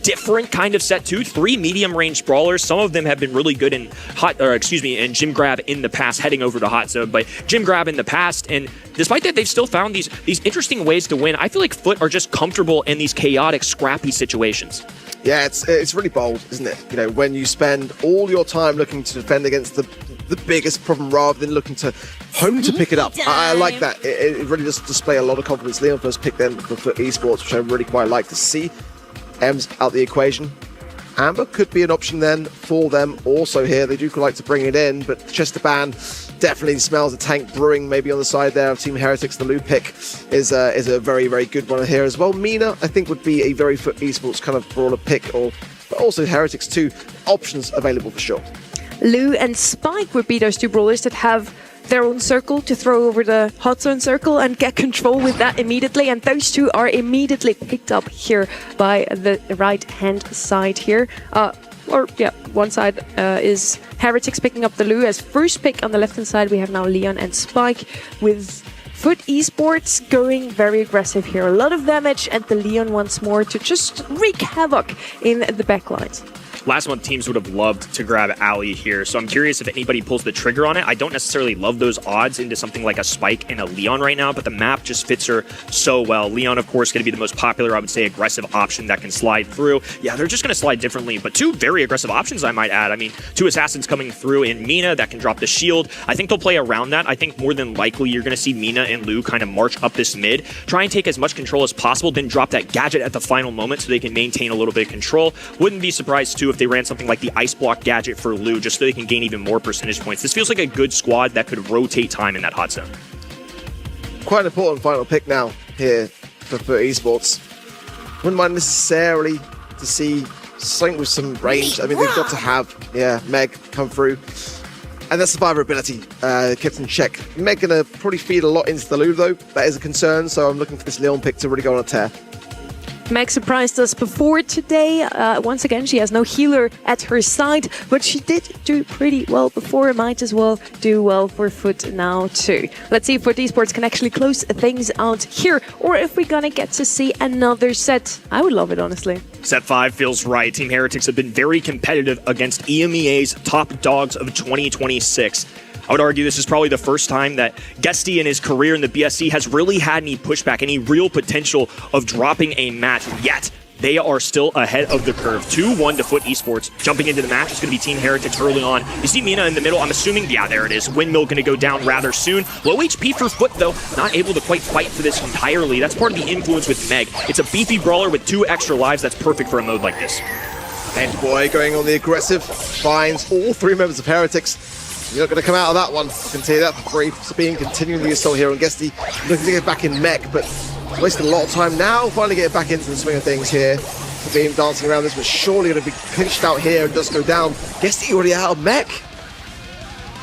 different kind of set too. 3 medium-range brawlers. Some of them have been really good in in Gym Grab in the past, heading over to Hot Zone. But Gym Grab in the past, and despite that, they've still found these interesting ways to win. I feel like FUT are just comfortable in these chaotic, scrappy situations. Yeah, it's really bold, isn't it? You know, when you spend all your time looking to defend against the biggest problem rather than looking to home to pick it up. I like that. It really does display a lot of confidence. Leon first picked them for FUT Esports, which I really quite like to see. M's out the equation. Amber could be an option then for them also here. They do like to bring it in, but Chester Ban definitely smells a tank brewing maybe on the side there of Team Heretics. The Lou pick is a very, very good one here as well. Mina, I think, would be a very FUT Esports kind of brawler pick, but also Heretics too. Options available for sure. Lou and Spike would be those 2 brawlers that have their own circle to throw over the hot zone circle and get control with that immediately. And those two are immediately picked up here by the right-hand side here. One side is Heretics picking up the Lu as first pick. On the left-hand side, we have now Leon and Spike with Foot Esports going very aggressive here. A lot of damage, and the Leon once more to just wreak havoc in the backlines. Last month, teams would have loved to grab Ali here, so I'm curious if anybody pulls the trigger on it. I don't necessarily love those odds into something like a Spike and a Leon right now, but the map just fits her so well. Leon, of course, going to be the most popular, I would say, aggressive option that can slide through. Yeah, they're just going to slide differently, but two very aggressive options, I might add. I mean, two assassins coming through in Mina that can drop the shield. I think they'll play around that. I think more than likely you're going to see Mina and Lu kind of march up this mid, try and take as much control as possible, then drop that gadget at the final moment so they can maintain a little bit of control. Wouldn't be surprised, too, if they ran something like the Ice Block gadget for Lu, just so they can gain even more percentage points. This feels like a good squad that could rotate time in that hot zone. Quite an important final pick now here for Esports. Wouldn't mind necessarily to see something with some range. I mean, they've got to have, Meg come through. And the survivability kept in check. Meg gonna probably feed a lot into the Lu, though. That is a concern, so I'm looking for this Leon pick to really go on a tear. Meg surprised us before today. Once again, she has no healer at her side, but she did do pretty well before. Might as well do well for Foot now too. Let's see if Foot Esports can actually close things out here, or if we're gonna get to see another set. I would love it, honestly. Set 5 feels right. Team Heretics have been very competitive against EMEA's top dogs of 2026. I would argue this is probably the first time that Guesty in his career in the BSC has really had any pushback, any real potential of dropping a match, yet they are still ahead of the curve. 2-1 to Foot Esports. Jumping into the match, it's going to be Team Heretics early on. You see Mina in the middle, I'm assuming, yeah, there it is. Windmill going to go down rather soon. Low HP for Foot, though, not able to quite fight for this entirely. That's part of the influence with Meg. It's a beefy brawler with 2 extra lives. That's perfect for a mode like this. And boy, going on the aggressive, finds all 3 members of Heretics. You're not going to come out of that one. I can tell you that for free. Sabine continuing the assault here on Guesty. Looking to get back in mech, but wasting a lot of time now. Finally getting back into the swing of things here. Sabine dancing around this, but surely going to be pinched out here and does go down. Guesty already out of mech.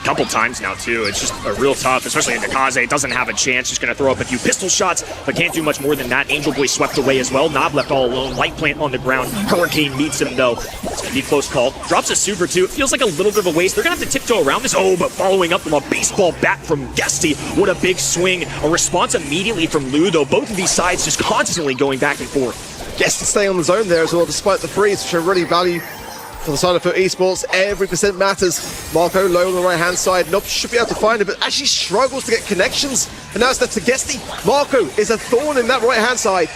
Couple times now, too. It's just a real tough, especially in Nakaze. Doesn't have a chance. Just going to throw up a few pistol shots, but can't do much more than that. Angel Boy swept away as well. Nob left all alone. Light Plant on the ground. Hurricane meets him, though. It's going to be a close call. Drops a super, too. It feels like a little bit of a waste. They're going to have to tiptoe around this. Oh, but following up from a baseball bat from Guesty. What a big swing. A response immediately from Lu, though. Both of these sides just constantly going back and forth. Guesty staying on the zone there as well, despite the freeze, which I really value. For the side of Foot Esports, every percent matters. Marco low on the right-hand side. Nope, should be able to find it, but actually struggles to get connections. And now it's left to Guesty. Marco is a thorn in that right-hand side.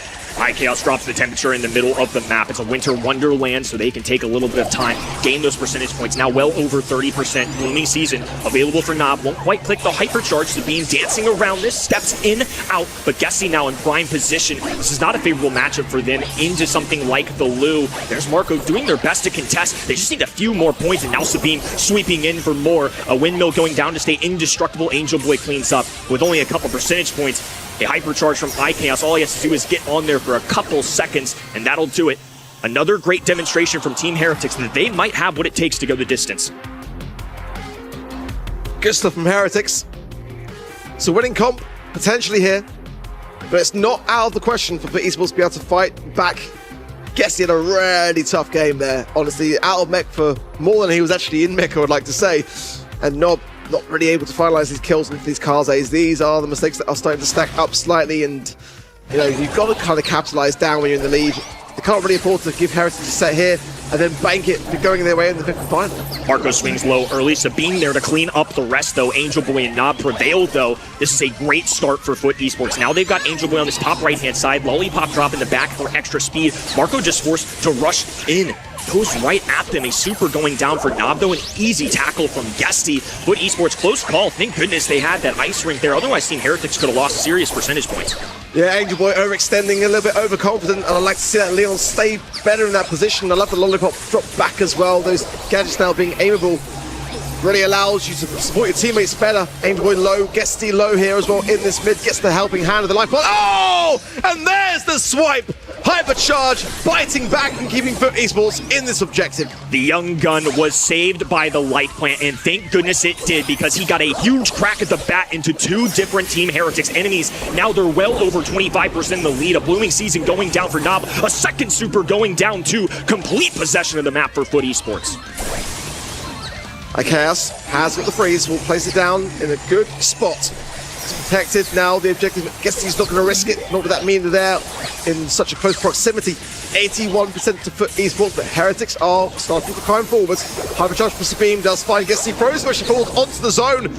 Chaos drops the temperature in the middle of the map. It's a winter wonderland, so they can take a little bit of time, gain those percentage points. Now well over 30%. Gloomy Season available for Nob. Won't quite click the hypercharge. Sabine dancing around this, steps in, out, but Guesty now in prime position. This is not a favorable matchup for them into something like the Lu. There's Marco doing their best to contest. They just need a few more points, and now Sabine sweeping in for more. A windmill going down to stay indestructible. Angel Boy cleans up with only a couple percentage points. A hypercharge from Chaos. All he has to do is get on there for a couple seconds, and that'll do it. Another great demonstration from Team Heretics that they might have what it takes to go the distance. Good stuff from Heretics. So winning comp, potentially here, but it's not out of the question for Esports to be able to fight back. Guesty had a really tough game there. Honestly, out of mech for more than he was actually in mech, I would like to say. And not really able to finalize these kills with these Kazes. These are the mistakes that are starting to stack up slightly, and you know, you've got to kind of capitalize down when you're in the lead. They can't really afford to give Heretics a set here and then bank it going their way in the 5th final. Marco swings low early. Sabine there to clean up the rest, though. Angel Boy and Nob prevail, though. This is a great start for Foot Esports. Now they've got Angel Boy on this top right-hand side. Lollipop drop in the back for extra speed. Marco just forced to rush in. Goes right at them. A super going down for Nob, though. An easy tackle from Guesty. Foot Esports, close call. Thank goodness they had that ice rink there. Otherwise, Team Heretics could have lost serious percentage points. Yeah, Angel Boy overextending, a little bit overconfident, and I'd like to see that Leon stay better in that position. I love the lollipop drop back as well. Those gadgets now being aimable really allows you to support your teammates better. Angel Boy low, Guesty low here as well in this mid, gets the helping hand of the life. Oh! And there's the swipe Hypercharge biting back and keeping FUT Esports in this objective. The young gun was saved by the life plant, and thank goodness it did, because he got a huge crack at the bat into two different Team Heretics enemies. Now they're well over 25% in the lead. A blooming season going down for Nob. A second super going down to complete possession of the map for FUT Esports. Chaos has got the freeze, will place it down in a good spot. It's protected now, the objective, I guess he's not going to risk it, not with that mean there in such a close proximity. 81% to FUT Esports, but Heretics are starting to climb forwards. Hypercharge for Sabine does find Guesty throws where she falls onto the zone,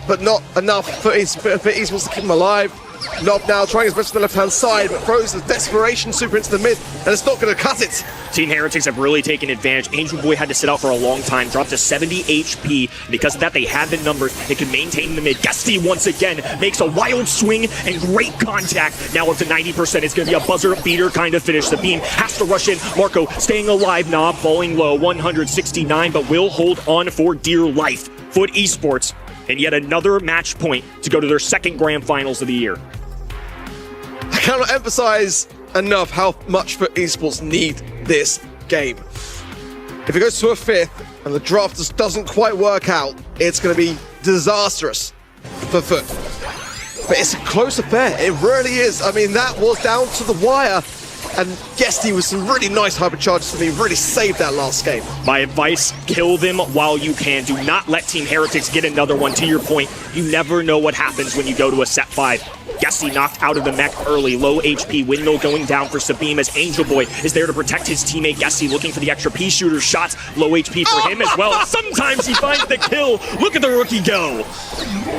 but not enough for Esports to keep him alive. Nob now trying his best on the left-hand side, but throws the desperation super into the mid, and it's not going to cut it. Team Heretics have really taken advantage. Angel Boy had to sit out for a long time, dropped to 70 HP. Because of that, they had the numbers. They can maintain the mid. Guesty once again makes a wild swing and great contact. Now up to 90%. It's going to be a buzzer beater kind of finish. Sabine has to rush in. Marco staying alive. Nob falling low, 169, but will hold on for dear life. FUT Esports, and yet another match point to go to their second grand finals of the year. I cannot emphasize enough how much FUT Esports need this game. If it goes to a fifth and the draft just doesn't quite work out, it's going to be disastrous for FUT. But it's a close affair, it really is. I mean, that was down to the wire. And Guesty with some really nice hypercharges and he really saved that last game. My advice, kill them while you can. Do not let Team Heretics get another one. To your point, you never know what happens when you go to a set 5. Guesty knocked out of the mech early, low HP, windmill going down for Sabine as Angel Boy is there to protect his teammate. Guesty looking for the extra P-shooter shots, low HP for him as well. Sometimes he finds the kill. Look at the rookie go.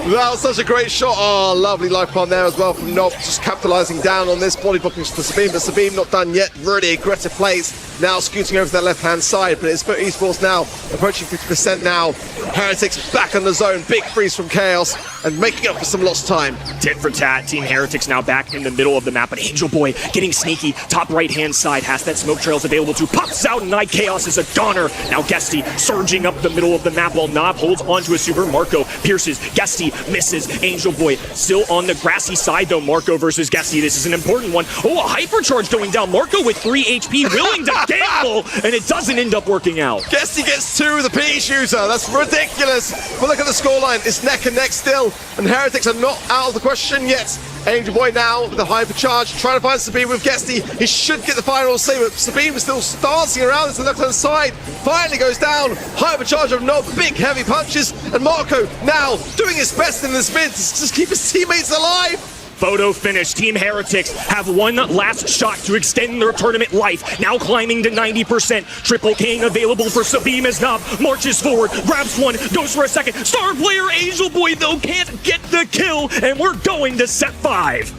That was such a great shot. Oh, lovely life plant there as well from Nob, just capitalizing down on this body blocking for Sabine, but Sabine not done yet. Really aggressive plays. Now scooting over to that left-hand side, but it's FUT Esports now, approaching 50% now. Heretics back on the zone, big freeze from Chaos, and making up for some lost time. Tit for tat, Team Heretics now back in the middle of the map, but Angel Boy getting sneaky, top right-hand side, has that smoke trails available to, pops out, and Night Chaos is a goner. Now Guesty surging up the middle of the map while Nob holds onto a super. Marco pierces, Guesty misses, Angel Boy still on the grassy side though. Marco versus Guesty, this is an important one. Oh, a hypercharge going down, Marco with 3 HP, willing to gamble, and it doesn't end up working out. Guesty gets 2 with the P-shooter, that's ridiculous. But look at the scoreline, it's neck and neck still, and Heretics are not out of the question yet. Angel Boy now with the hypercharge, trying to find Sabine with Guesty. He should get the final save, but Sabine was still dancing around to the left-hand side. Finally goes down, hypercharge of Nob, big heavy punches, and Marco now doing his best in this mid to just keep his teammates alive. Photo finish. Team Heretics have one last shot to extend their tournament life. Now climbing to 90%. Triple King available for Sabine as Nob marches forward, grabs one, goes for a second. Star player Angel Boy though can't get the kill, and we're going to set 5.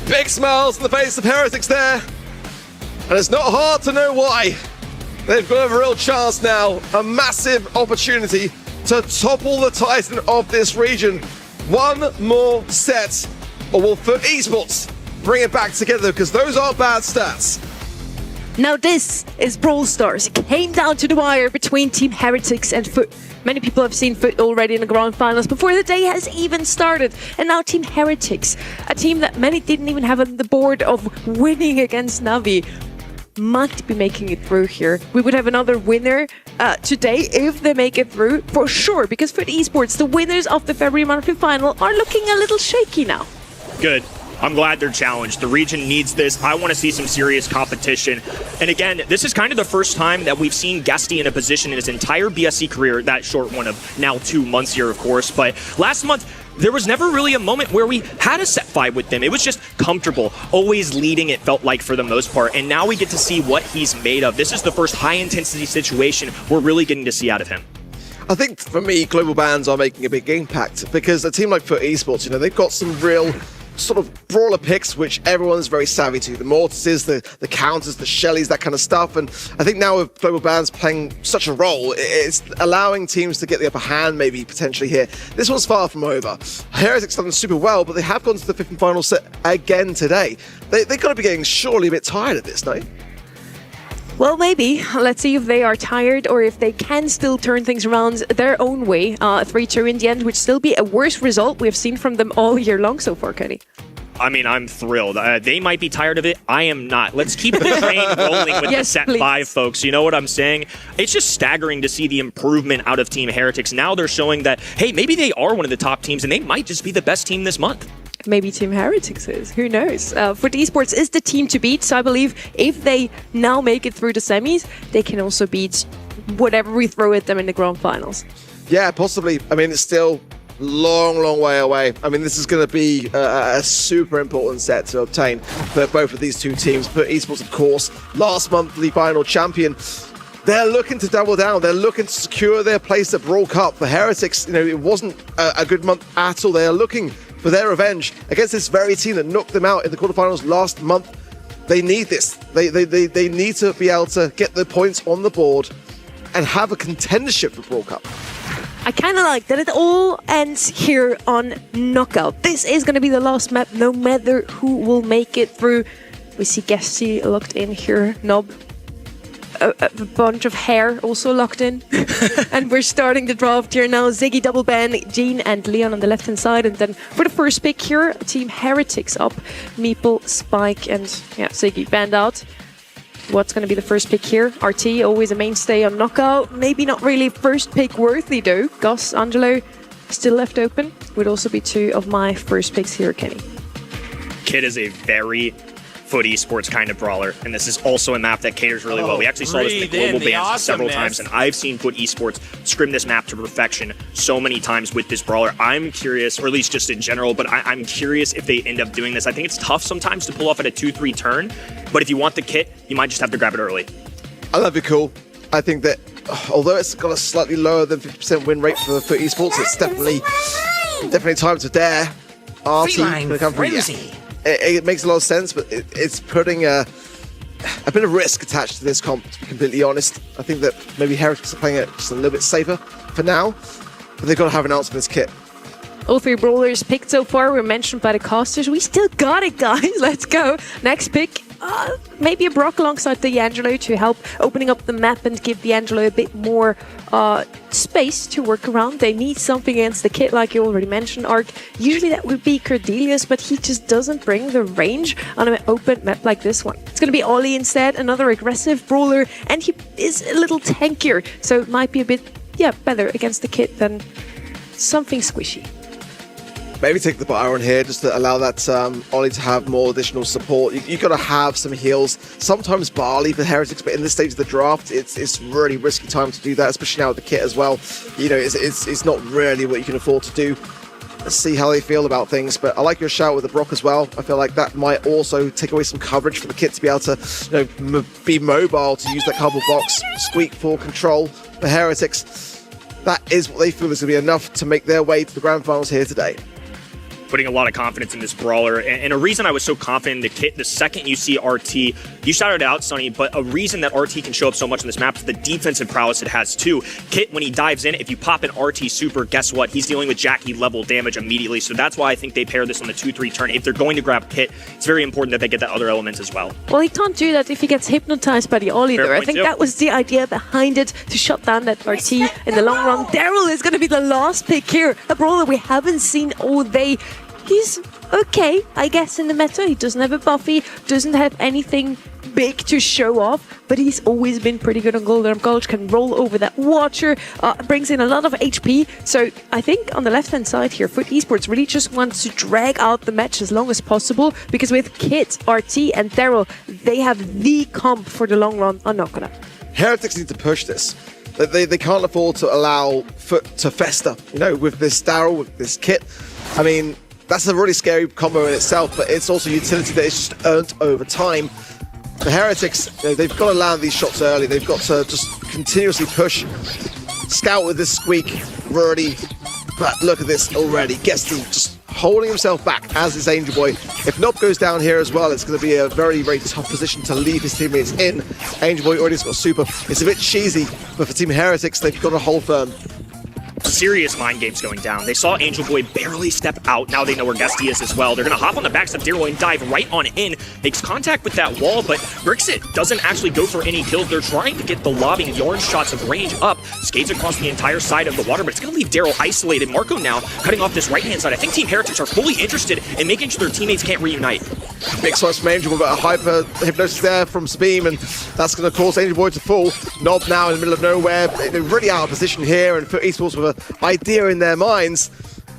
Big smiles on the face of Heretics there, and it's not hard to know why. They've got a real chance now, a massive opportunity to topple the Titan of this region. One more set, or will FUT Esports bring it back together, because those aren't bad stats. Now this is Brawl Stars. It came down to the wire between Team Heretics and FUT. Many people have seen FUT already in the grand finals before the day has even started. And now Team Heretics, a team that many didn't even have on the board of winning against Navi, might be making it through here. We would have another winner today if they make it through, for sure, because FUT Esports, the winners of the February monthly final, are looking a little shaky now. Good. I'm glad they're challenged. The region needs this. I want to see some serious competition. And again, this is kind of the first time that we've seen Guesty in a position in his entire BSC career, that short one of now 2 months here, of course. But last month, there was never really a moment where we had a set 5 with them. It was just comfortable, always leading, it felt like, for the most part. And now we get to see what he's made of. This is the first high-intensity situation we're really getting to see out of him. I think, for me, global bans are making a big impact, because a team like FUT Esports, you know, they've got some real sort of brawler picks which everyone's very savvy to. The Mortises, the Counters, the Shellys, that kind of stuff. And I think now with global bans playing such a role, it's allowing teams to get the upper hand maybe potentially here. This one's far from over. Heretics done super well, but they have gone to the 5th and final set again today. They've got to be getting surely a bit tired of this, no? Well, maybe. Let's see if they are tired or if they can still turn things around their own way. 3-2 in the end would still be a worse result we've seen from them all year long so far, Cody. I mean, I'm thrilled. They might be tired of it. I am not. Let's keep the train rolling with the set 5, folks. You know what I'm saying? It's just staggering to see the improvement out of Team Heretics. Now they're showing that, hey, maybe they are one of the top teams, and they might just be the best team this month. Maybe Team Heretics is. Who knows? FUT Esports is the team to beat, so I believe if they now make it through the semis, they can also beat whatever we throw at them in the grand finals. Yeah, possibly. I mean, it's still long way away. I mean, this is going to be a super important set to obtain for both of these two teams. But Esports, of course, last monthly final champion. They're looking to double down. They're looking to secure their place at Brawl Cup. For Heretics, it wasn't a good month at all. They are looking for their revenge against this very team that knocked them out in the quarterfinals last month. They need this. They need to be able to get the points on the board and have a contendership for Brawl Cup. I kind of like that it all ends here on Knockout. This is going to be the last map, no matter who will make it through. We see Guesty locked in here, Nob. A bunch of hair also locked in. And we're starting the draft here now. Ziggy, Double Ben, Jean and Leon on the left hand side. And then for the first pick here, Team Heretics up. Meeple, Spike and Ziggy banned out. What's going to be the first pick here? RT, always a mainstay on Knockout. Maybe not really first pick worthy though. Gus, Angelo, still left open. Would also be 2 of my first picks here, Kenny. Kid is a very FUT Esports kind of brawler, and this is also a map that caters really well. We actually saw this in the global bans several times, and I've seen FUT Esports scrim this map to perfection so many times with this brawler. I'm curious, or at least just in general, but I'm curious if they end up doing this. I think it's tough sometimes to pull off at a 2-3 turn, but if you want the kit, you might just have to grab it early. I love it, cool. I think that although it's got a slightly lower than 50% win rate for FUT Esports, it's definitely time to dare. RT gonna come through. It makes a lot of sense, but it's putting a bit of risk attached to this comp, to be completely honest. I think that maybe Heretics are playing it just a little bit safer for now, but they've got to have an answer for this kit. All 3 brawlers picked so far were mentioned by the casters. We still got it, guys. Let's go. Next pick, maybe a Brock alongside the Angelo to help opening up the map and give the Angelo a bit more space to work around. They need something against the kit, like you already mentioned, Ark. Usually that would be Cordelius, but he just doesn't bring the range on an open map like this one. It's going to be Ollie instead, another aggressive brawler, and he is a little tankier, so it might be a bit, better against the kit than something squishy. Maybe take the Byron here just to allow that Ollie to have more additional support. You've got to have some heals. Sometimes Barley for Heretics, but in this stage of the draft, it's really risky time to do that, especially now with the kit as well. It's not really what you can afford to do. Let's see how they feel about things, but I like your shout with the Brock as well. I feel like that might also take away some coverage for the kit to be able to be mobile, to use that cardboard box, squeak for control for Heretics. That is what they feel is going to be enough to make their way to the grand finals here today. Putting a lot of confidence in this brawler, and a reason I was so confident in the kit, the second you see RT, you shouted it out, Sonny, but a reason that RT can show up so much in this map is the defensive prowess it has too. Kit, when he dives in, if you pop an RT super, guess what? He's dealing with Jackie level damage immediately, so that's why I think they pair this on the 2-3 turn. If they're going to grab Kit, it's very important that they get that other element as well. Well, he can't do that if he gets hypnotized by the Ollie there. I think that was the idea behind it, to shut down that RT in the long run. Daryl is going to be the last pick here, a brawler we haven't seen all day. He's okay, I guess, in the meta. He doesn't have a buffy, doesn't have anything big to show off, but he's always been pretty good on Golden Gulch, can roll over that Watcher, brings in a lot of HP. So I think on the left-hand side here, FUT Esports really just wants to drag out the match as long as possible, because with Kit, RT and Daryl, they have the comp for the long run on Knockout. Heretics need to push this. They can't afford to allow FUT to fester, with this Daryl, with this Kit. I mean, that's a really scary combo in itself, but it's also utility that is just earned over time. The Heretics, they've got to land these shots early. They've got to just continuously push. Scout with this squeak, Rurdy, but look at this already. Guesty just holding himself back, as is Angel Boy. If Nob goes down here as well, it's going to be a very, very tough position to leave his teammates in. Angel Boy already has got super. It's a bit cheesy, but for Team Heretics, they've got to hold firm. serious mind games going down. They saw Angel Boy barely step out. Now they know where Guesty is as well. They're going to hop on the backs of Daryl and dive right on in. Makes contact with that wall, but Brixit doesn't actually go for any kills. They're trying to get the lobbing yarn shots of range up. Skates across the entire side of the water, but it's going to leave Daryl isolated. Marco now cutting off this right-hand side. I think Team Heretics are fully interested in making sure their teammates can't reunite. Big slice from Angel, but a hyper hypnosis there from Sabine, and that's going to cause Angel Boy to fall. Nob now in the middle of nowhere. They're really out of position here, and FUT Esports with an idea in their minds.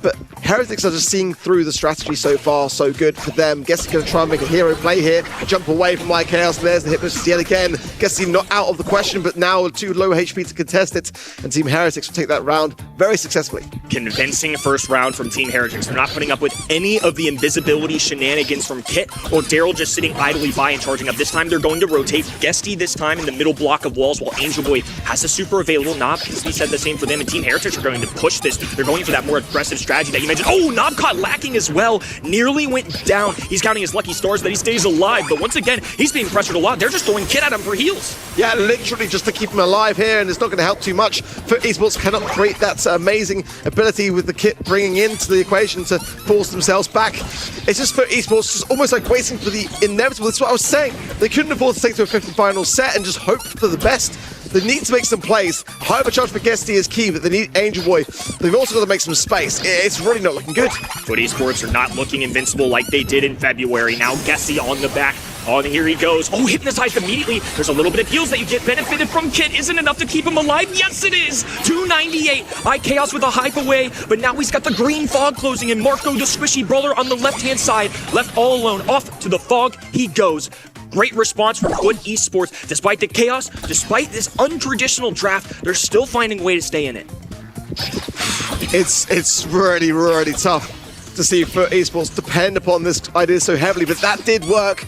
But Heretics are just seeing through the strategy so far, so good for them. Guess he's going to try and make a hero play here. Jump away from my Chaos. There's the hypnosis yet again. Guess he's not out of the question, but now too low HP to contest it. And Team Heretics will take that round very successfully. Convincing first round from Team Heretics. They're not putting up with any of the invisibility shenanigans from Kit or Daryl just sitting idly by and charging up. This time they're going to rotate Guesty this time in the middle block of walls while Angel Boy has a super available. Nob, because we said the same for them, and Team Heretics are going to push this. They're going for that more aggressive strategy that you mentioned. Oh, Nob caught lacking as well. Nearly went down. He's counting his lucky stars that he stays alive, but once again, he's being pressured a lot. They're just throwing Kit at him for heals. Yeah, literally just to keep him alive here, and it's not going to help too much. FUT Esports cannot create that amazing ability with the Kit bringing into the equation to force themselves back. It's just FUT Esports just almost like waiting for the inevitable. That's what I was saying. They couldn't afford to take to a 50 final set and just hope for the best. They need to make some plays. Hypercharge for Guesty is key, but they need Angel Boy. They've also got to make some space. It's really not looking good. FUT Esports are not looking invincible like they did in February. Now Guesty on the back. Oh, and here he goes. Oh, hypnotized immediately. There's a little bit of heals that you get benefited from. Kit isn't enough to keep him alive. Yes, it is. 298. Chaos with a hype away, but now he's got the green fog closing in. Marco, the squishy brawler on the left-hand side, left all alone. Off to the fog he goes. Great response from FUT Esports. Despite the chaos, despite this untraditional draft, they're still finding a way to stay in it. It's really, really tough to see FUT Esports depend upon this idea so heavily, but that did work.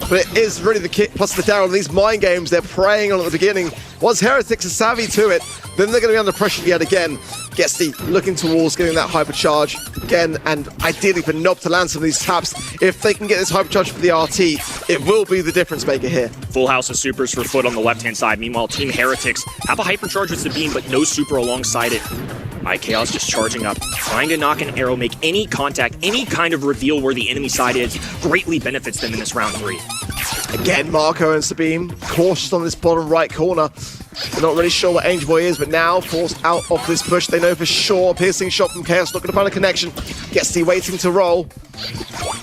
But it is really the Kit plus the Daryl. These mind games they're preying on at the beginning. Once Heretics are savvy to it, then they're going to be under pressure yet again. Guesty looking towards getting that hypercharge again, and ideally for Nob to land some of these taps. If they can get this hypercharge for the RT, it will be the difference maker here. Full house of supers for FUT on the left-hand side. Meanwhile, Team Heretics have a hypercharge with Sabine, but no super alongside it. Chaos just charging up, trying to knock an arrow, make any contact, any kind of reveal where the enemy side is, greatly benefits them in this round 3. Again, Marco and Sabine cautious on this bottom right corner. They're not really sure what Angel Boy is, but now forced out of this push. They know for sure. Piercing shot from Chaos, not going to find a connection. Guesty waiting to roll.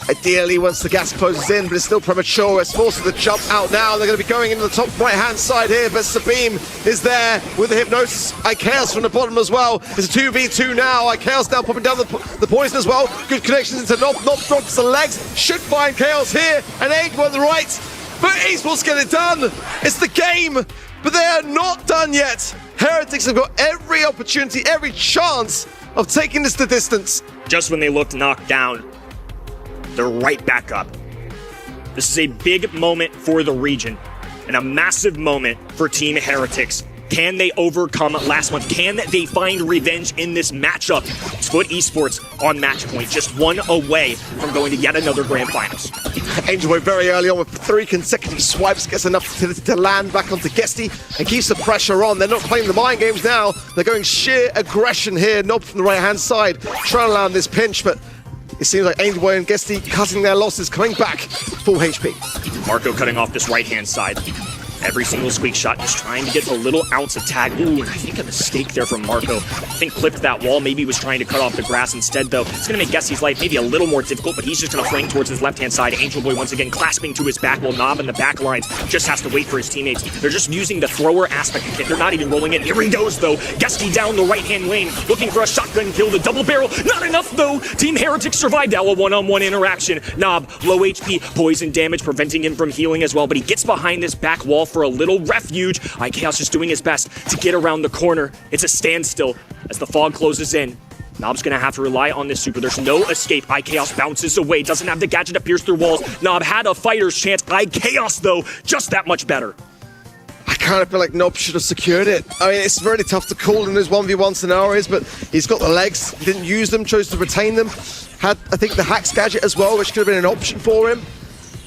Ideally, once the gas closes in, but it's still premature. It's forced to jump out now. They're going to be going into the top right-hand side here, but Sabine is there with the hypnosis. Chaos from the bottom as well. It's a 2v2 now. Chaos now popping down the poison as well. Good connections into Nob. Nob drops the legs. Should find Chaos here, and Angel on the right. But Esports get it done. It's the game, but they are not done yet. Heretics have got every opportunity, every chance of taking this the distance. Just when they looked knocked down, they're right back up. This is a big moment for the region and a massive moment for Team Heretics. Can they overcome last month? Can they find revenge in this matchup? It's FUT Esports on match point, just one away from going to yet another grand finals. Angel Boy very early on with 3 consecutive swipes, gets enough to land back onto Guesty and keeps the pressure on. They're not playing the mind games now. They're going sheer aggression here. Nob from the right-hand side, trying to land this pinch, but it seems like Angel Boy and Guesty cutting their losses, coming back full HP. Marco cutting off this right-hand side. Every single squeak shot, just trying to get a little ounce of tag. Ooh, and I think a mistake there from Marco. I think clipped that wall, maybe was trying to cut off the grass instead, though. It's going to make Guesty's life maybe a little more difficult, but he's just going to flank towards his left-hand side. Angel Boy once again clasping to his back while Nob in the back lines just has to wait for his teammates. They're just using the thrower aspect of it. They're not even rolling in. Here he goes, though. Guesty down the right-hand lane, looking for a shotgun kill. The double barrel, not enough, though. Team Heretics survived our one-on-one interaction. Nob, low HP, poison damage, preventing him from healing as well, but he gets behind this back wall for a little refuge. Chaos just doing his best to get around the corner. It's a standstill as the fog closes in. Nob's gonna have to rely on this super. There's no escape. Chaos bounces away. Doesn't have the gadget to pierce through walls. Nob had a fighter's chance. Chaos, though, just that much better. I kind of feel like Nob should have secured it. I mean, it's really tough to call in those 1v1 scenarios, but he's got the legs. He didn't use them, chose to retain them. Had, I think, the Hacks gadget as well, which could have been an option for him.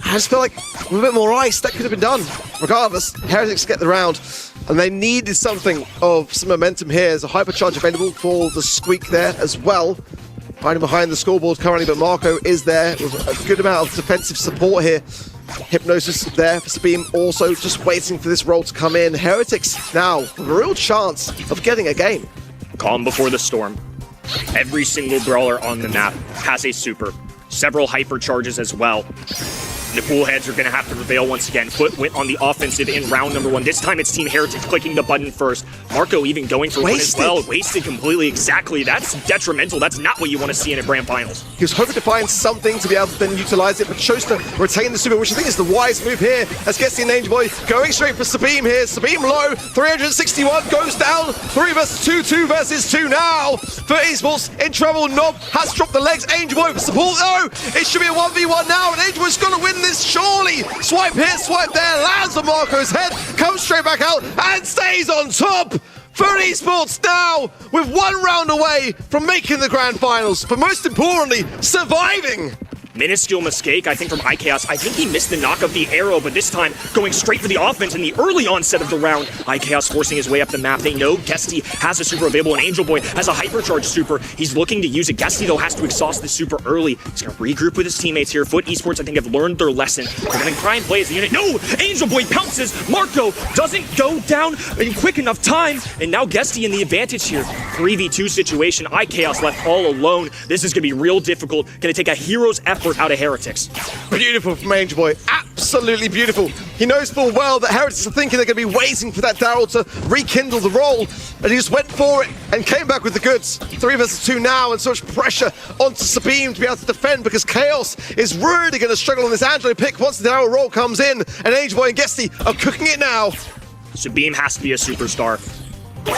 I just feel like with a bit more ice, that could have been done. Regardless, Heretics get the round. And they needed some momentum here. There's a hypercharge available for the Squeak there as well. Hiding behind the scoreboard currently, but Marco is there with a good amount of defensive support here. Hypnosis there for Sabine, also just waiting for this roll to come in. Heretics now with a real chance of getting a game. Calm before the storm. Every single brawler on the map has a super. Several hypercharges as well. The cool heads are going to have to prevail once again. Foot went on the offensive in round number 1. This time it's Team Heretics clicking the button first. Marco even going for one as well. Wasted completely, exactly. That's detrimental. That's not what you want to see in a grand finals. He was hoping to find something to be able to then utilize it, but chose to retain the super, which I think is the wise move here. As Gesty and Angel Boy going straight for Sabine here. Sabine low, 361 goes down. 3 versus 2, 2 versus 2 now. For Esports in trouble. Nob has dropped the legs. Angel Boy for support though. It should be a 1v1 now, and Angel Boy's going to win this surely. Swipe here, swipe there, lands on Marco's head, comes straight back out and stays on top. For Esports now with 1 round away from making the grand finals, but most importantly, surviving. Minuscule mistake, I think, from iChaos. I think he missed the knock of the arrow, but this time going straight for the offense in the early onset of the round. iChaos forcing his way up the map. They know Gesty has a super available, and Angel Boy has a hypercharge super. He's looking to use it. Gesty, though, has to exhaust the super early. He's going to regroup with his teammates here. Foot Esports, I think, have learned their lesson. They're going to try and play as a unit. No! Angel Boy pounces! Marco doesn't go down in quick enough time, and now Gesty in the advantage here. 3v2 situation. iChaos left all alone. This is going to be real difficult. Going to take a hero's effort out of Heretics. Beautiful from Angel Boy, absolutely beautiful. He knows full well that Heretics are thinking they're going to be waiting for that Daryl to rekindle the roll, and he just went for it and came back with the goods. 3 versus 2 now, and so much pressure onto Sabine to be able to defend, because Chaos is really going to struggle on this Angelo pick once the Daryl roll comes in, and Angel Boy and Gesty are cooking it now. Sabine has to be a superstar.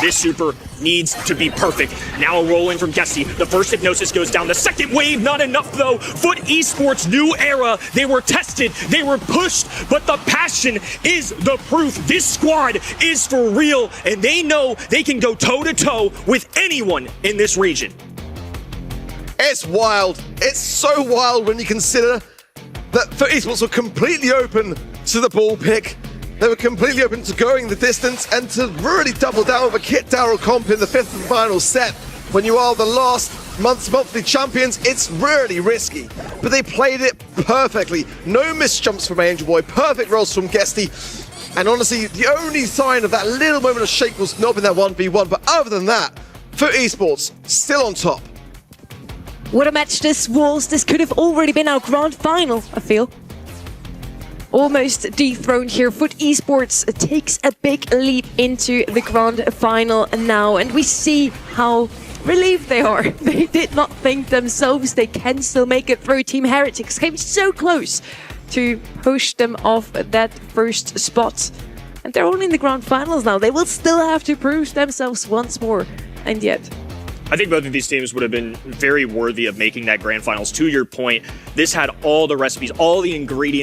This super needs to be perfect. Now a roll in from Gesty. The first hypnosis goes down. The second wave, not enough though. Foot Esports, new era. They were tested, they were pushed, but the passion is the proof. This squad is for real, and they know they can go toe-to-toe with anyone in this region. It's wild. It's so wild when you consider that Foot Esports were completely open to the ball pick. They were completely open to going the distance and to really double down with a Kit Daryl comp in the 5th and final set. When you are the last monthly champions, it's really risky. But they played it perfectly. No misjumps from Angel Boy, perfect rolls from Gesty. And honestly, the only sign of that little moment of shake was not in that 1v1. But other than that, Foot Esports still on top. What a match this was. This could have already been our grand final, I feel. Almost dethroned here. Foot Esports takes a big leap into the grand final now, and we see how relieved they are. They did not think themselves they can still make it through. Team Heretics came so close to push them off that first spot, and they're only in the grand finals now. They will still have to prove themselves once more, and yet I think both of these teams would have been very worthy of making that grand finals. To your point, this had all the recipes, all the ingredients